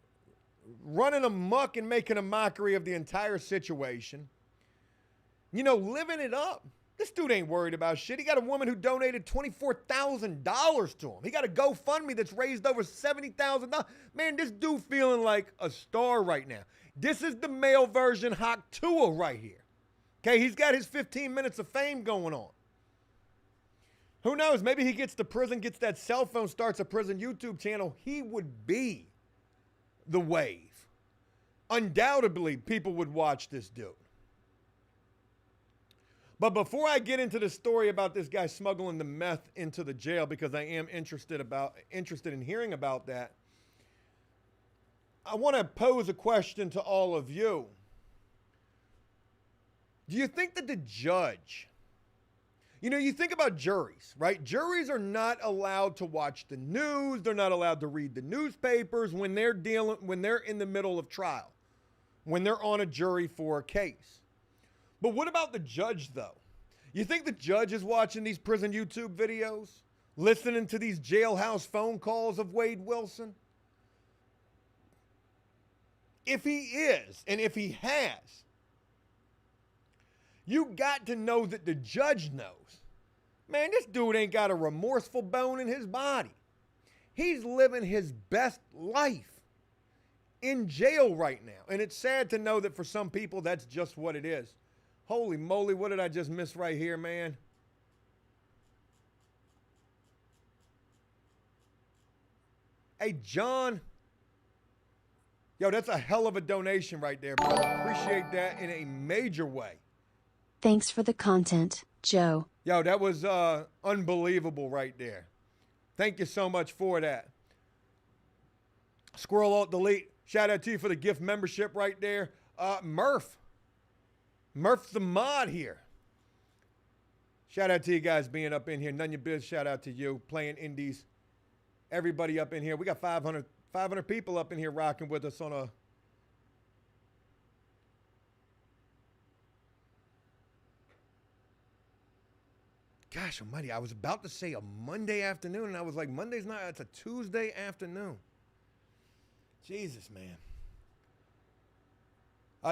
running amok and making a mockery of the entire situation. You know, living it up. This dude ain't worried about shit. He got a woman who donated $24,000 to him. He got a GoFundMe that's raised over $70,000. Man, this dude feeling like a star right now. This is the male version Hawk Tua right here. Okay, he's got his 15 minutes of fame going on. Who knows? Maybe he gets to prison, gets that cell phone, starts a prison YouTube channel. He would be the wave. Undoubtedly, people would watch this dude. But before I get into the story about this guy smuggling the meth into the jail, because I am interested in hearing about that, I want to pose a question to all of you. Do you think that the judge, you know, you think about juries, right? Juries are not allowed to watch the news. They're not allowed to read the newspapers when they're in the middle of trial, when they're on a jury for a case. But what about the judge, though? You think the judge is watching these prison YouTube videos, listening to these jailhouse phone calls of Wade Wilson? If he is, and if he has, you got to know that the judge knows. Man, this dude ain't got a remorseful bone in his body. He's living his best life in jail right now. And it's sad to know that for some people, that's just what it is. Holy moly, what did I just miss right here, man? Hey, John. Yo, that's a hell of a donation right there, brother. Appreciate that in a major way. Thanks for the content, Joe. Yo, that was unbelievable right there. Thank you so much for that. Squirrel Alt Delete. Shout out to you for the gift membership right there. Murph's the mod here. Shout out to you guys being up in here. None of your biz, shout out to you. Playing indies. Everybody up in here. We got 500 people up in here rocking with us on a... Gosh almighty, I was about to say a Monday afternoon, and I was like, Monday's not, it's a Tuesday afternoon. Jesus, man.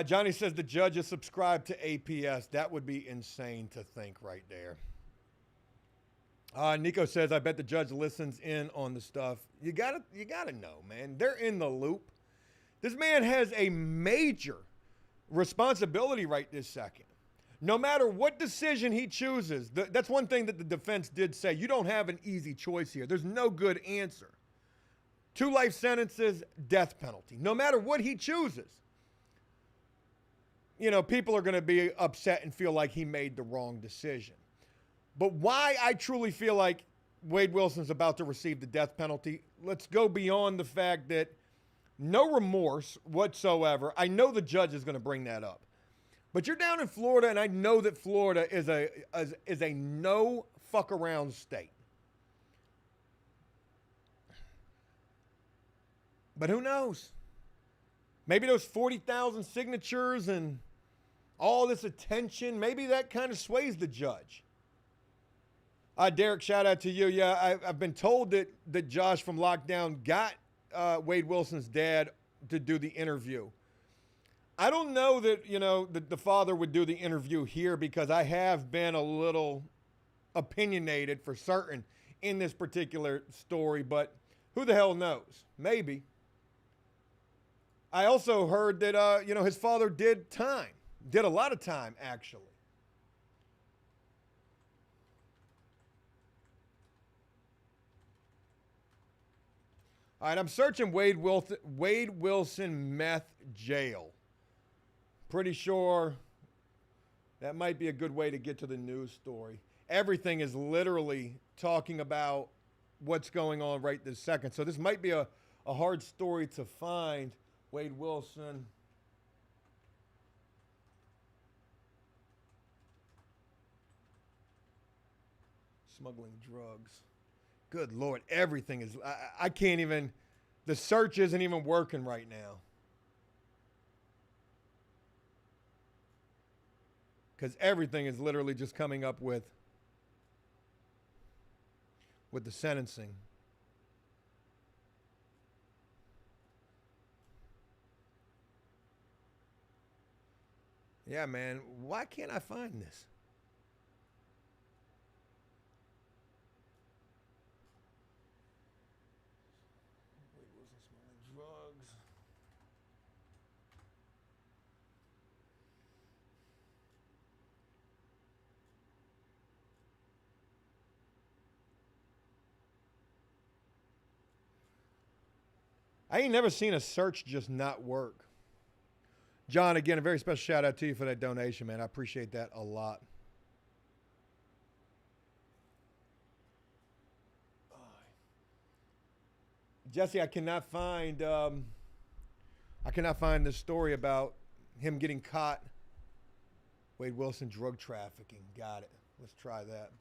Johnny says the judge is subscribed to APS. That would be insane to think right there. Nico says, I bet the judge listens in on the stuff. You gotta know, man. They're in the loop. This man has a major responsibility right this second. No matter what decision he chooses, that's one thing that the defense did say. You don't have an easy choice here. There's no good answer. 2 life sentences, death penalty. No matter what he chooses, you know, people are going to be upset and feel like he made the wrong decision. But why I truly feel like Wade Wilson's about to receive the death penalty, let's go beyond the fact that no remorse whatsoever. I know the judge is going to bring that up. But you're down in Florida, and I know that Florida is a no fuck around state. But who knows? Maybe those 40,000 signatures and all this attention, maybe that kind of sways the judge. Derek, shout out to you. Yeah, I've been told that Josh from Lockdown got Wade Wilson's dad to do the interview. I don't know that, you know, that the father would do the interview here because I have been a little opinionated for certain in this particular story, but who the hell knows? Maybe. I also heard that, you know, his father did a lot of time, actually. All right, I'm searching Wade Wilson meth jail. Pretty sure that might be a good way to get to the news story. everything is literally talking about what's going on right this second. So this might be a hard story to find. Wade Wilson. Smuggling drugs. Good Lord, everything is, I can't even, the search isn't even working right now. Because everything is literally just coming up with the sentencing. Yeah, man, why can't I find this? Wade Wilson smuggling drugs. I ain't never seen a search just not work. John, again, a very special shout out to you for that donation, man. I appreciate that a lot. Jesse, I cannot find the story about him getting caught. Wade Wilson drug trafficking. Got it. Let's try that.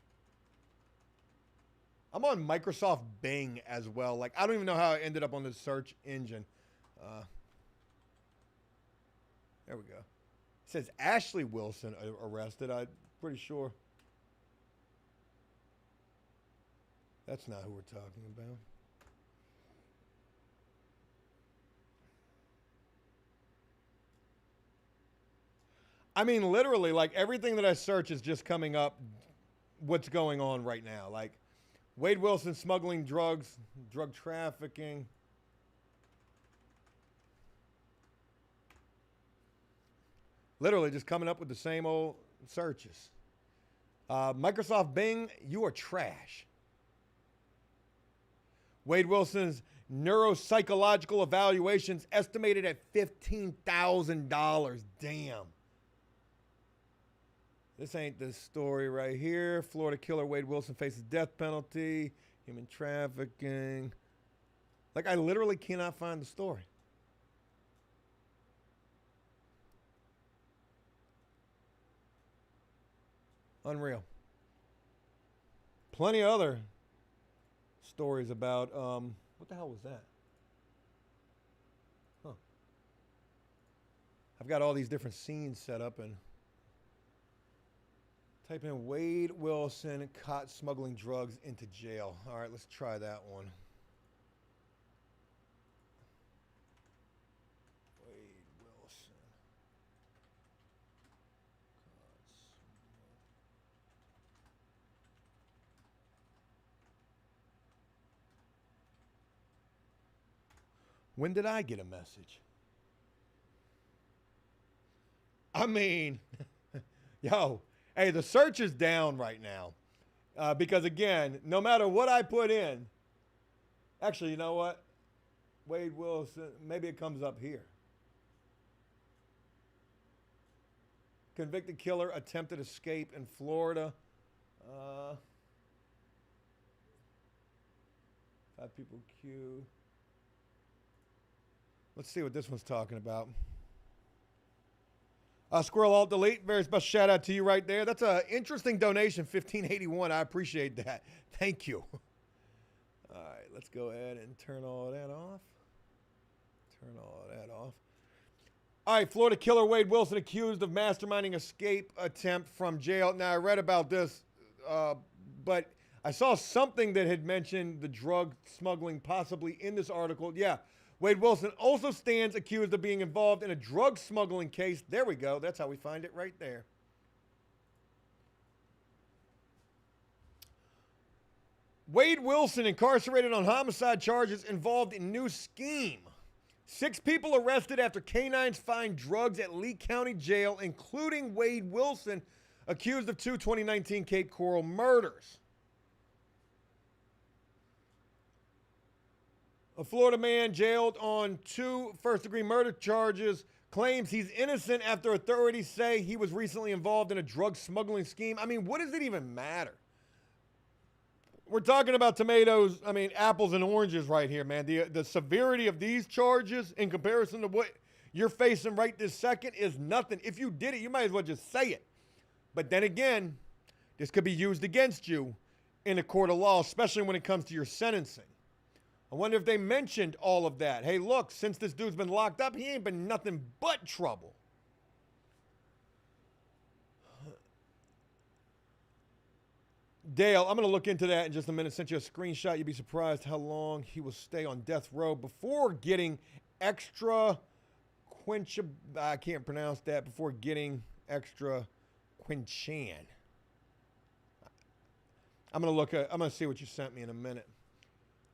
I'm on Microsoft Bing as well. Like, I don't even know how I ended up on the search engine. There we go. It says Ashley Wilson arrested. I'm pretty sure. That's not who we're talking about. I mean, literally, like, everything that I search is just coming up what's going on right now. Like, Wade Wilson smuggling drugs, drug trafficking. Literally just coming up with the same old searches. Microsoft Bing, you are trash. Wade Wilson's neuropsychological evaluations estimated at $15,000. Damn. This ain't the story right here. Florida killer Wade Wilson faces death penalty, human trafficking. Like, I literally cannot find the story. Unreal. Plenty of other stories about, what the hell was that? Huh. I've got all these different scenes set up and type in Wade Wilson caught smuggling drugs into jail. All right, let's try that one. Wade Wilson. When did I get a message? I mean, yo. Hey, the search is down right now because, again, no matter what I put in, actually, you know what? Wade Wilson, maybe it comes up here. Convicted killer attempted escape in Florida. 5 people queued. Let's see what this one's talking about. Squirrel Alt Delete, very special shout out to you right there. That's an interesting donation, $15.81. I appreciate that. Thank you. All right, let's go ahead and turn all that off. Turn all that off. All right, Florida killer Wade Wilson accused of masterminding escape attempt from jail. Now, I read about this, but I saw something that had mentioned the drug smuggling possibly in this article. Yeah. Wade Wilson also stands accused of being involved in a drug smuggling case. There we go. That's how we find it right there. Wade Wilson incarcerated on homicide charges involved in new scheme. 6 people arrested after canines find drugs at Lee County Jail, including Wade Wilson, accused of 2 2019 Cape Coral murders. A Florida man jailed on 2 first-degree murder charges claims he's innocent after authorities say he was recently involved in a drug smuggling scheme. I mean, what does it even matter? We're talking about tomatoes, apples and oranges right here, man. The severity of these charges in comparison to what you're facing right this second is nothing. If you did it, you might as well just say it. But then again, this could be used against you in a court of law, especially when it comes to your sentencing. I wonder if they mentioned all of that. Hey, look, since this dude's been locked up, he ain't been nothing but trouble. Dale, I'm going to look into that in just a minute. Sent you a screenshot. You'd be surprised how long he will stay on death row before getting extra I can't pronounce that. Before getting extra quinchan. I'm going to see what you sent me in a minute.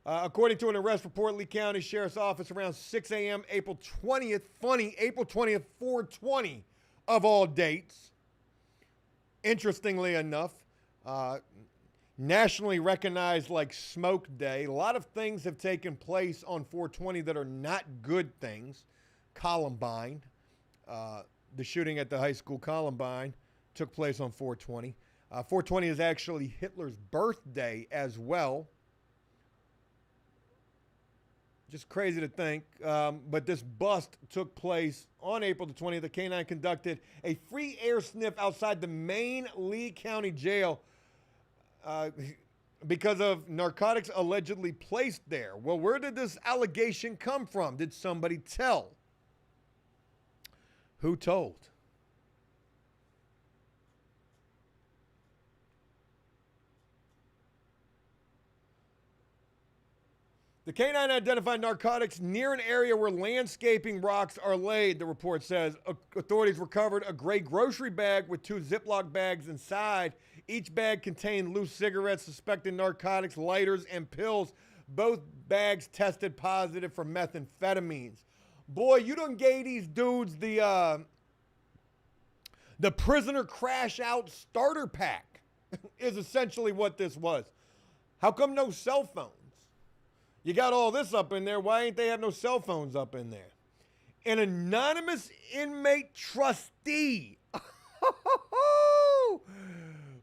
According to an arrest report, Lee County Sheriff's Office around 6 a.m. April 20th. Funny, April 20th, 420 of all dates. Interestingly enough, nationally recognized like Smoke Day. A lot of things have taken place on 420 that are not good things. Columbine, the shooting at the high school Columbine took place on 420. 420 is actually Hitler's birthday as well. Just crazy to think. But this bust took place on April the 20th. The K-9 conducted a free air sniff outside the main Lee County jail because of narcotics allegedly placed there. Well, where did this allegation come from? Did somebody tell? Who told? The K-9 identified narcotics near an area where landscaping rocks are laid, the report says. Authorities recovered a gray grocery bag with 2 Ziploc bags inside. Each bag contained loose cigarettes, suspected narcotics, lighters, and pills. Both bags tested positive for methamphetamines. Boy, you done gave these dudes the prisoner crash out starter pack is essentially what this was. How come no cell phones? You got all this up in there. Why ain't they have no cell phones up in there? An anonymous inmate trustee.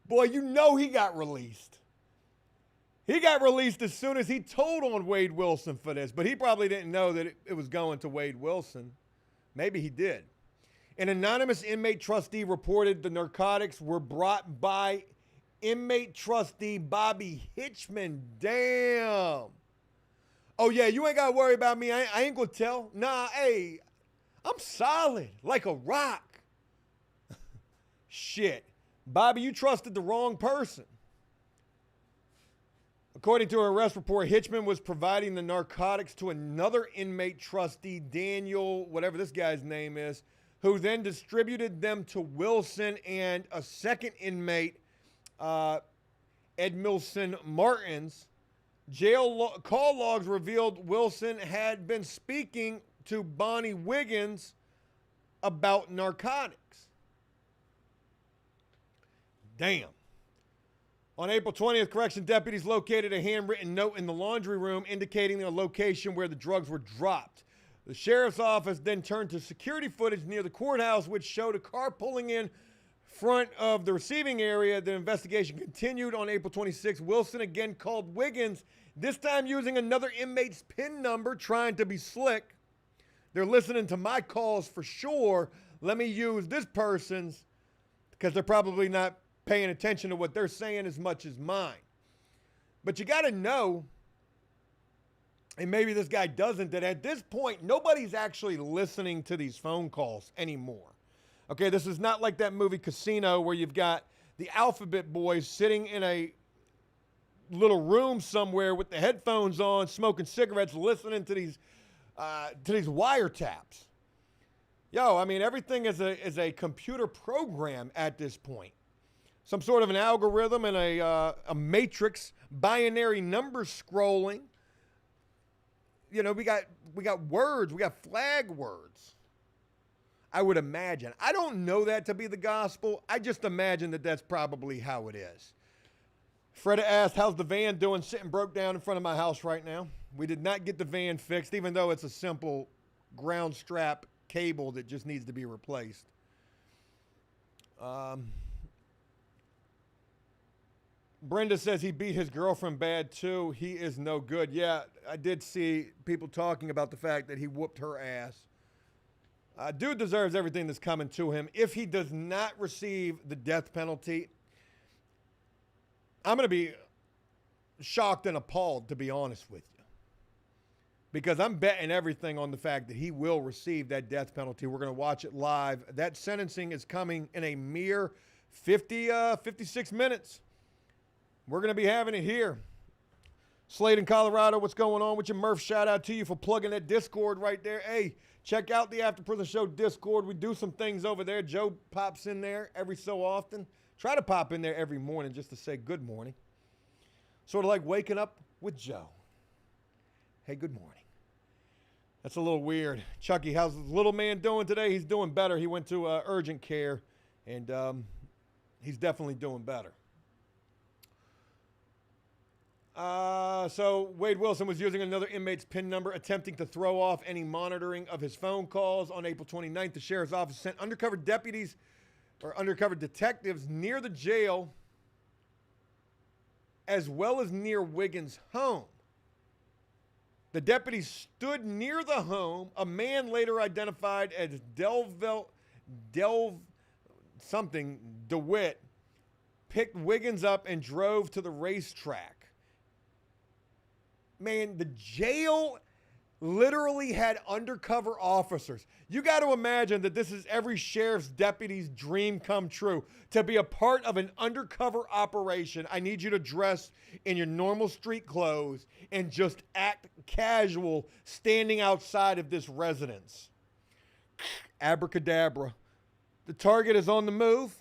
Boy, you know he got released. He got released as soon as he told on Wade Wilson for this, but he probably didn't know that it was going to Wade Wilson. Maybe he did. An anonymous inmate trustee reported the narcotics were brought by inmate trustee Bobby Hitchman. Damn. Oh, yeah, you ain't got to worry about me. I ain't going to tell. Nah, hey, I'm solid like a rock. Shit. Bobby, you trusted the wrong person. According to an arrest report, Hitchman was providing the narcotics to another inmate trustee, Daniel, whatever this guy's name is, who then distributed them to Wilson and a second inmate, Edmilson Martins. Call logs revealed Wilson had been speaking to Bonnie Wiggins about narcotics. Damn. On April 20th, correction deputies located a handwritten note in the laundry room indicating the location where the drugs were dropped. The sheriff's office then turned to security footage near the courthouse, which showed a car pulling in front of the receiving area. The investigation continued on April 26th. Wilson again called Wiggins, this time using another inmate's PIN number, trying to be slick. They're listening to my calls for sure. Let me use this person's, because they're probably not paying attention to what they're saying as much as mine. But you got to know, and maybe this guy doesn't, that at this point, nobody's actually listening to these phone calls anymore. Okay, this is not like that movie Casino where you've got the alphabet boys sitting in a little room somewhere with the headphones on, smoking cigarettes, listening to these wiretaps. Yo, I mean, everything is a computer program at this point. Some sort of an algorithm and a matrix, binary number scrolling. You know, we got words, we got flag words. I would imagine. I don't know that to be the gospel. I just imagine that that's probably how it is. Freda asked, how's the van doing? Sitting broke down in front of my house right now. We did not get the van fixed, even though it's a simple ground strap cable that just needs to be replaced. Brenda says he beat his girlfriend bad too. He is no good. Yeah, I did see people talking about the fact that he whooped her ass. Dude deserves everything that's coming to him. If he does not receive the death penalty, I'm going to be shocked and appalled, to be honest with you. Because I'm betting everything on the fact that he will receive that death penalty. We're going to watch it live. That sentencing is coming in a mere 56 minutes. We're going to be having it here. Slade in Colorado, what's going on with your Murph? Shout out to you for plugging that Discord right there. Hey, check out the After Prison Show Discord. We do some things over there. Joe pops in there every so often. Try to pop in there every morning just to say good morning. Sort of like waking up with Joe. Hey, good morning. That's a little weird. Chucky, how's the little man doing today? He's doing better. He went to urgent care, and he's definitely doing better. So Wade Wilson was using another inmate's PIN number, attempting to throw off any monitoring of his phone calls. On April 29th, the sheriff's office sent undercover deputies or undercover detectives near the jail as well as near Wiggins' home. The deputies stood near the home. A man later identified as DeWitt picked Wiggins up and drove to the racetrack. Man, the jail literally had undercover officers. You got to imagine that this is every sheriff's deputy's dream come true. To be a part of an undercover operation, I need you to dress in your normal street clothes and just act casual standing outside of this residence. Abracadabra. The target is on the move.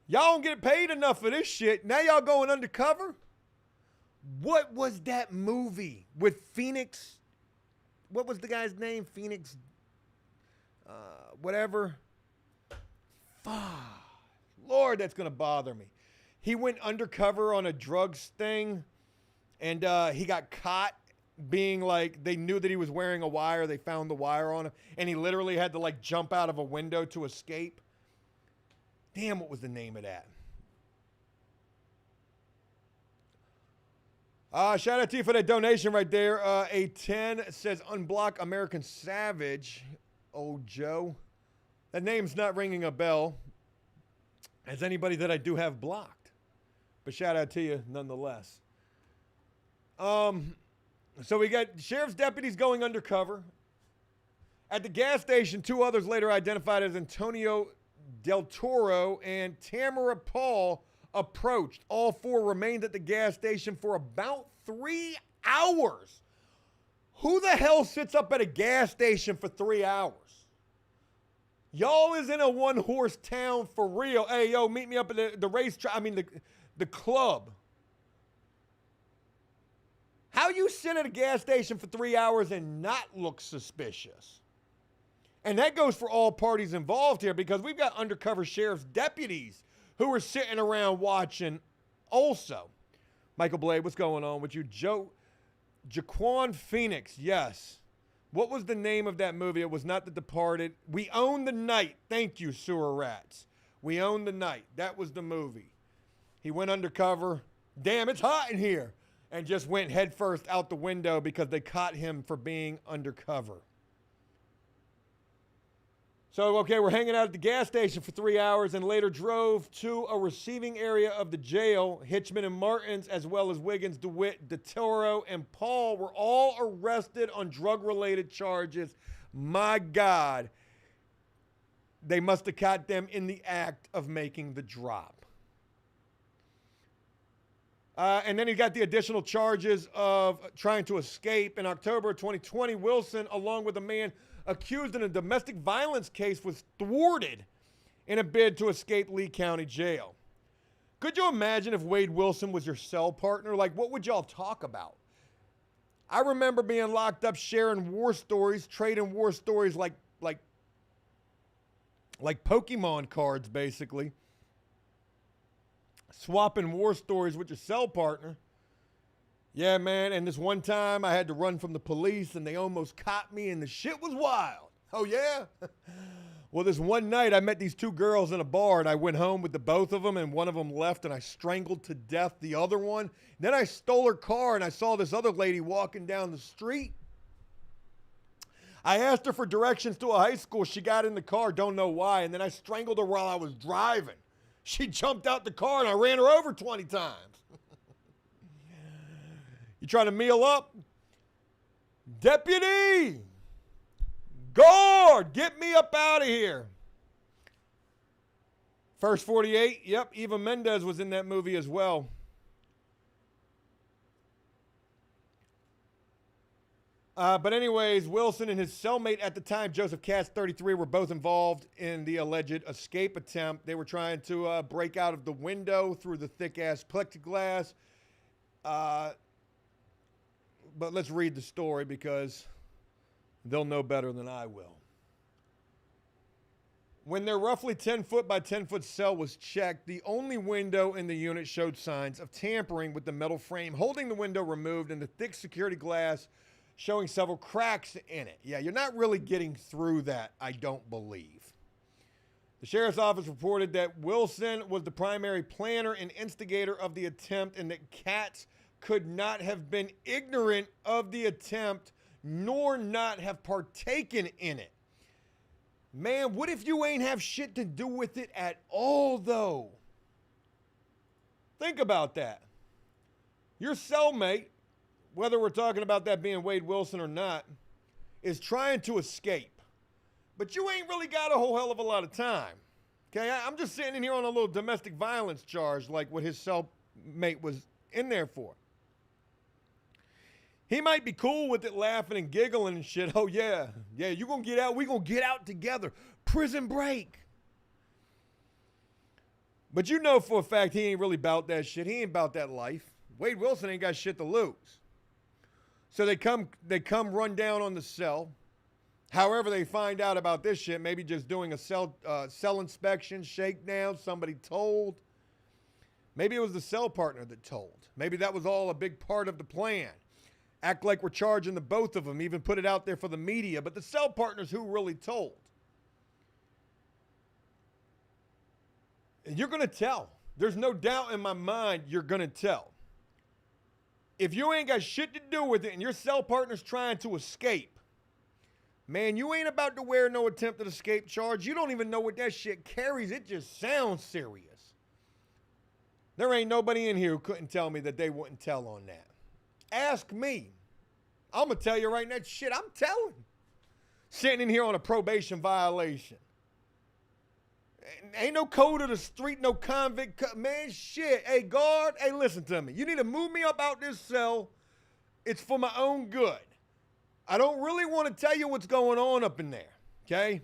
Y'all don't get paid enough for this shit. Now y'all going undercover? What was that movie with Phoenix? What was the guy's name? Phoenix, whatever. Fuck. Lord, that's going to bother me. He went undercover on a drugs thing, and he got caught being like, they knew that he was wearing a wire. They found the wire on him, and he literally had to like jump out of a window to escape. Damn, what was the name of that? Shout out to you for that donation right there. A10 says unblock American Savage. Oh, Joe. That name's not ringing a bell as anybody that I do have blocked. But shout out to you nonetheless. So we got sheriff's deputies going undercover. At the gas station, two others later identified as Antonio Del Toro and Tamara Paul approached. All four remained at the gas station for about 3 hours. Who the hell sits up at a gas station for 3 hours? Y'all is in a one-horse town for real. Hey, yo, meet me up at the racetrack. I mean, the club. How you sit at a gas station for 3 hours and not look suspicious? And that goes for all parties involved here, because we've got undercover sheriff's deputies who are sitting around watching also. Michael Blade, what's going on with you? Jaquan Phoenix, yes. What was the name of that movie? It was not The Departed. We Own the Night. Thank you, Sewer Rats. We Own the Night. That was the movie. He went undercover. Damn, it's hot in here. And just went headfirst out the window because they caught him for being undercover. So, okay, we're hanging out at the gas station for 3 hours and later drove to a receiving area of the jail. Hitchman and Martins, as well as Wiggins, DeWitt, DeToro, and Paul were all arrested on drug-related charges. My God, they must have caught them in the act of making the drop. And then he got the additional charges of trying to escape. In October of 2020, Wilson, along with a man accused in a domestic violence case, was thwarted in a bid to escape Lee County Jail. Could you imagine if Wade Wilson was your cell partner? Like, what would y'all talk about? I remember being locked up, sharing war stories, trading war stories like Pokemon cards, basically. Swapping war stories with your cell partner. Yeah, man, and this one time I had to run from the police and they almost caught me and the shit was wild. Oh, yeah? Well, this one night I met these two girls in a bar, and I went home with the both of them, and one of them left, and I strangled to death the other one. Then I stole her car, and I saw this other lady walking down the street. I asked her for directions to a high school. She got in the car, don't know why, and then I strangled her while I was driving. She jumped out the car, and I ran her over 20 times. You trying to meal up? Deputy! Guard! Get me up out of here. First 48, yep, Eva Mendes was in that movie as well. But anyways, Wilson and his cellmate at the time, Joseph Katz, 33, were both involved in the alleged escape attempt. They were trying to break out of the window through the thick-ass plexiglass. But let's read the story because they'll know better than I will. When their roughly 10-foot by 10-foot cell was checked, the only window in the unit showed signs of tampering with the metal frame holding the window removed and the thick security glass showing several cracks in it. Yeah, you're not really getting through that, I don't believe. The sheriff's office reported that Wilson was the primary planner and instigator of the attempt and that Katz could not have been ignorant of the attempt nor not have partaken in it. Man, what if you ain't have shit to do with it at all, though? Think about that. Your cellmate, whether we're talking about that being Wade Wilson or not, is trying to escape. But you ain't really got a whole hell of a lot of time. Okay, I'm just sitting in here on a little domestic violence charge like what his cellmate was in there for. He might be cool with it, laughing and giggling and shit. Oh, yeah, you gonna get out? We gonna get out together. Prison break. But you know for a fact he ain't really about that shit. He ain't about that life. Wade Wilson ain't got shit to lose. So they come run down on the cell. However they find out about this shit, maybe just doing a cell inspection, shakedown, somebody told. Maybe it was the cell partner that told. Maybe that was all a big part of the plan. Act like we're charging the both of them, even put it out there for the media. But the cell partners who really told. And you're going to tell. There's no doubt in my mind you're going to tell. If you ain't got shit to do with it and your cell partner's trying to escape, man, you ain't about to wear no attempted escape charge. You don't even know what that shit carries. It just sounds serious. There ain't nobody in here who couldn't tell me that they wouldn't tell on that. Ask me. I'm going to tell you right now, shit, I'm telling. Sitting in here on a probation violation. Ain't no code of the street, no convict. Man, shit. Hey, guard, hey, listen to me. You need to move me up out this cell. It's for my own good. I don't really want to tell you what's going on up in there, okay?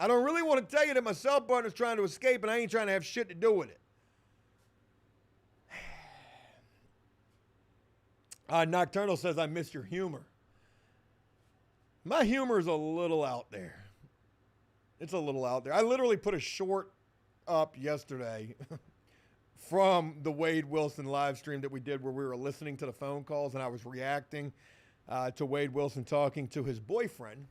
I don't really want to tell you that my cell partner's trying to escape and I ain't trying to have shit to do with it. Nocturnal says, I miss your humor. My humor is a little out there. It's a little out there. I literally put a short up yesterday from the Wade Wilson live stream that we did where we were listening to the phone calls and I was reacting to Wade Wilson talking to his boyfriend.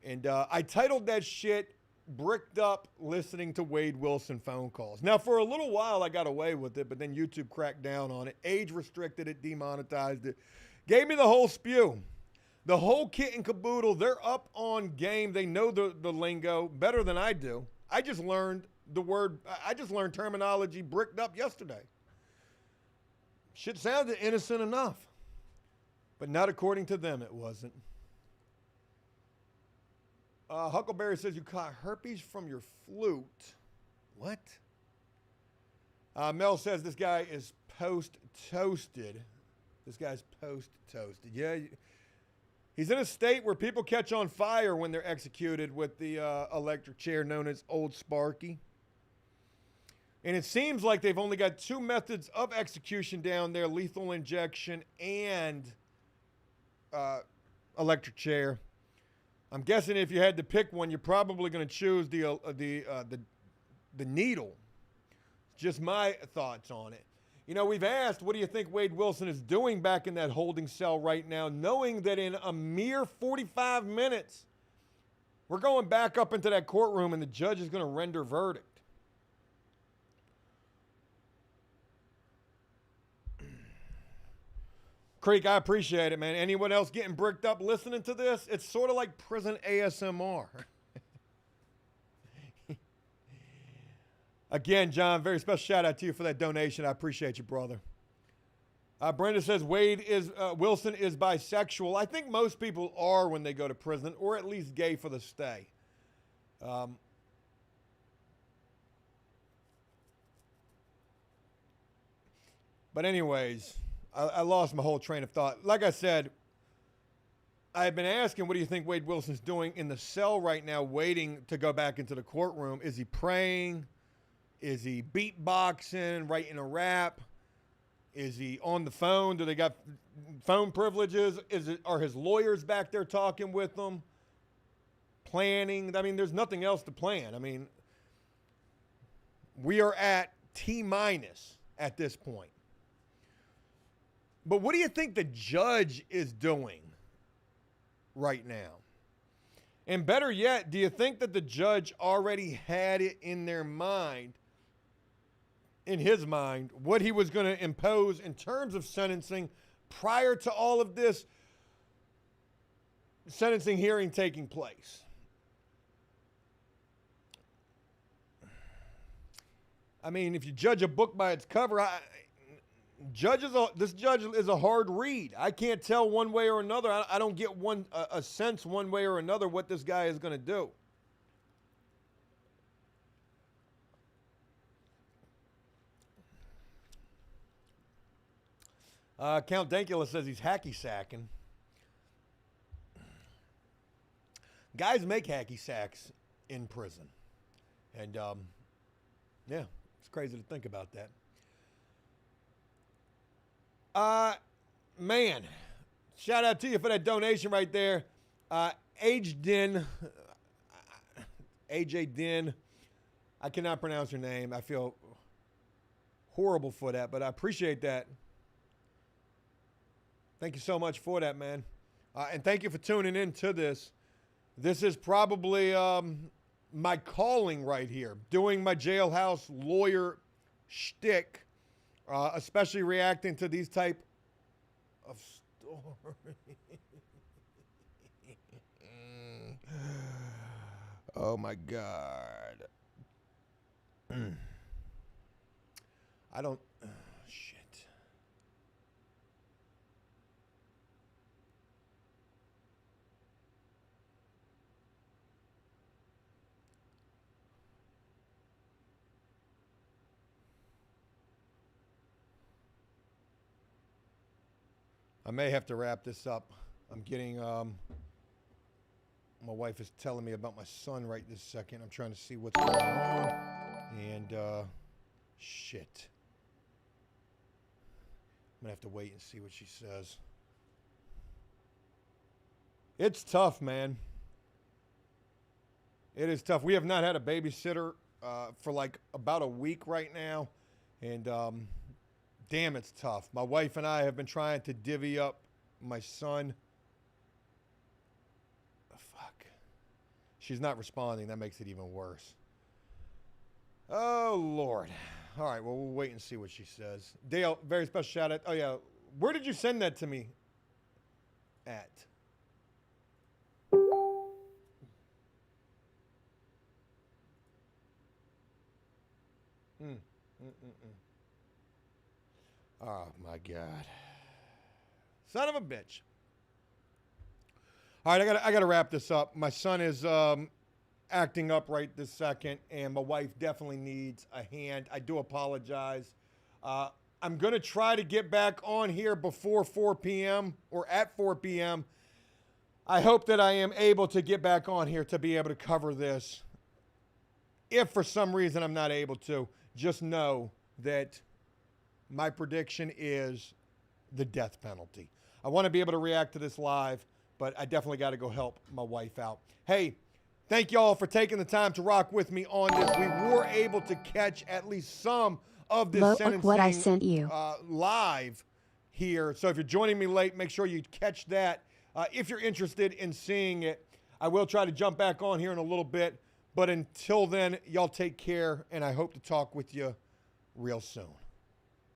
And I titled that shit, Bricked Up Listening to Wade Wilson Phone Calls. Now, for a little while, I got away with it, but then YouTube cracked down on it. Age restricted it, demonetized it. Gave me the whole spew. The whole kit and caboodle. They're up on game. They know the lingo better than I do. I just learned terminology bricked up yesterday. Shit sounded innocent enough. But not according to them, it wasn't. Huckleberry says you caught herpes from your flute. What? Mel says this guy is post-toasted. This guy's post-toasted. Yeah, he's in a state where people catch on fire when they're executed with the electric chair known as Old Sparky. And it seems like they've only got two methods of execution down there, lethal injection and electric chair. I'm guessing if you had to pick one, you're probably going to choose the needle. Just my thoughts on it. You know, we've asked, what do you think Wade Wilson is doing back in that holding cell right now, knowing that in a mere 45 minutes, We're going back up into that courtroom, and the judge is going to render verdict. Creek, I appreciate it, man. Anyone else getting bricked up listening to this? It's sort of like prison ASMR. Again, John, very special shout out to you for that donation. I appreciate you, brother. Brenda says Wilson is bisexual. I think most people are when they go to prison, or at least gay for the stay. But anyways, I lost my whole train of thought. Like I said, I've been asking, what do you think Wade Wilson's doing in the cell right now, waiting to go back into the courtroom? Is he praying? Is he beatboxing, writing a rap? Is he on the phone? Do they got phone privileges? Are his lawyers back there talking with them? Planning? I mean, there's nothing else to plan. I mean, we are at T- at this point. But what do you think the judge is doing right now? And better yet, do you think that the judge already had it in their mind, in his mind, what he was going to impose in terms of sentencing prior to all of this sentencing hearing taking place? I mean, if you judge a book by its cover, this judge is a hard read. I can't tell one way or another. I don't get a sense one way or another what this guy is going to do. Count Dankula says he's hacky sacking. Guys make hacky sacks in prison. And, yeah, it's crazy to think about that. Man, shout out to you for that donation right there. AJ Din. I cannot pronounce your name. I feel horrible for that, but I appreciate that. Thank you so much for that, man. And thank you for tuning in to this. This is probably my calling right here, doing my Jailhouse lawyer shtick, especially reacting to these type of stories. Oh, my God. I don't... shit. I may have to wrap this up. I'm getting, my wife is telling me about my son right this second. I'm trying to see what's going on. And, shit. I'm going to have to wait and see what she says. It's tough, man. It is tough. We have not had a babysitter for like about a week right now. And, damn, it's tough. My wife and I have been trying to divvy up my son. Fuck. She's not responding. That makes it even worse. Oh, Lord. All right, well, we'll wait and see what she says. Dale, very special shout out. Oh, yeah. Where did you send that to me at? Oh, my God. Son of a bitch. All right, I got to wrap this up. My son is acting up right this second, and my wife definitely needs a hand. I do apologize. I'm going to try to get back on here before 4 p.m. or at 4 p.m. I hope that I am able to get back on here to be able to cover this. If for some reason I'm not able to, just know that my prediction is the death penalty. I want to be able to react to this live, but I definitely got to go help my wife out. Hey, thank you all for taking the time to rock with me on this. We were able to catch at least some of this sentencing what I sent you. Live here. So if you're joining me late, make sure you catch that if you're interested in seeing it. I will try to jump back on here in a little bit. But until then, y'all take care, and I hope to talk with you real soon.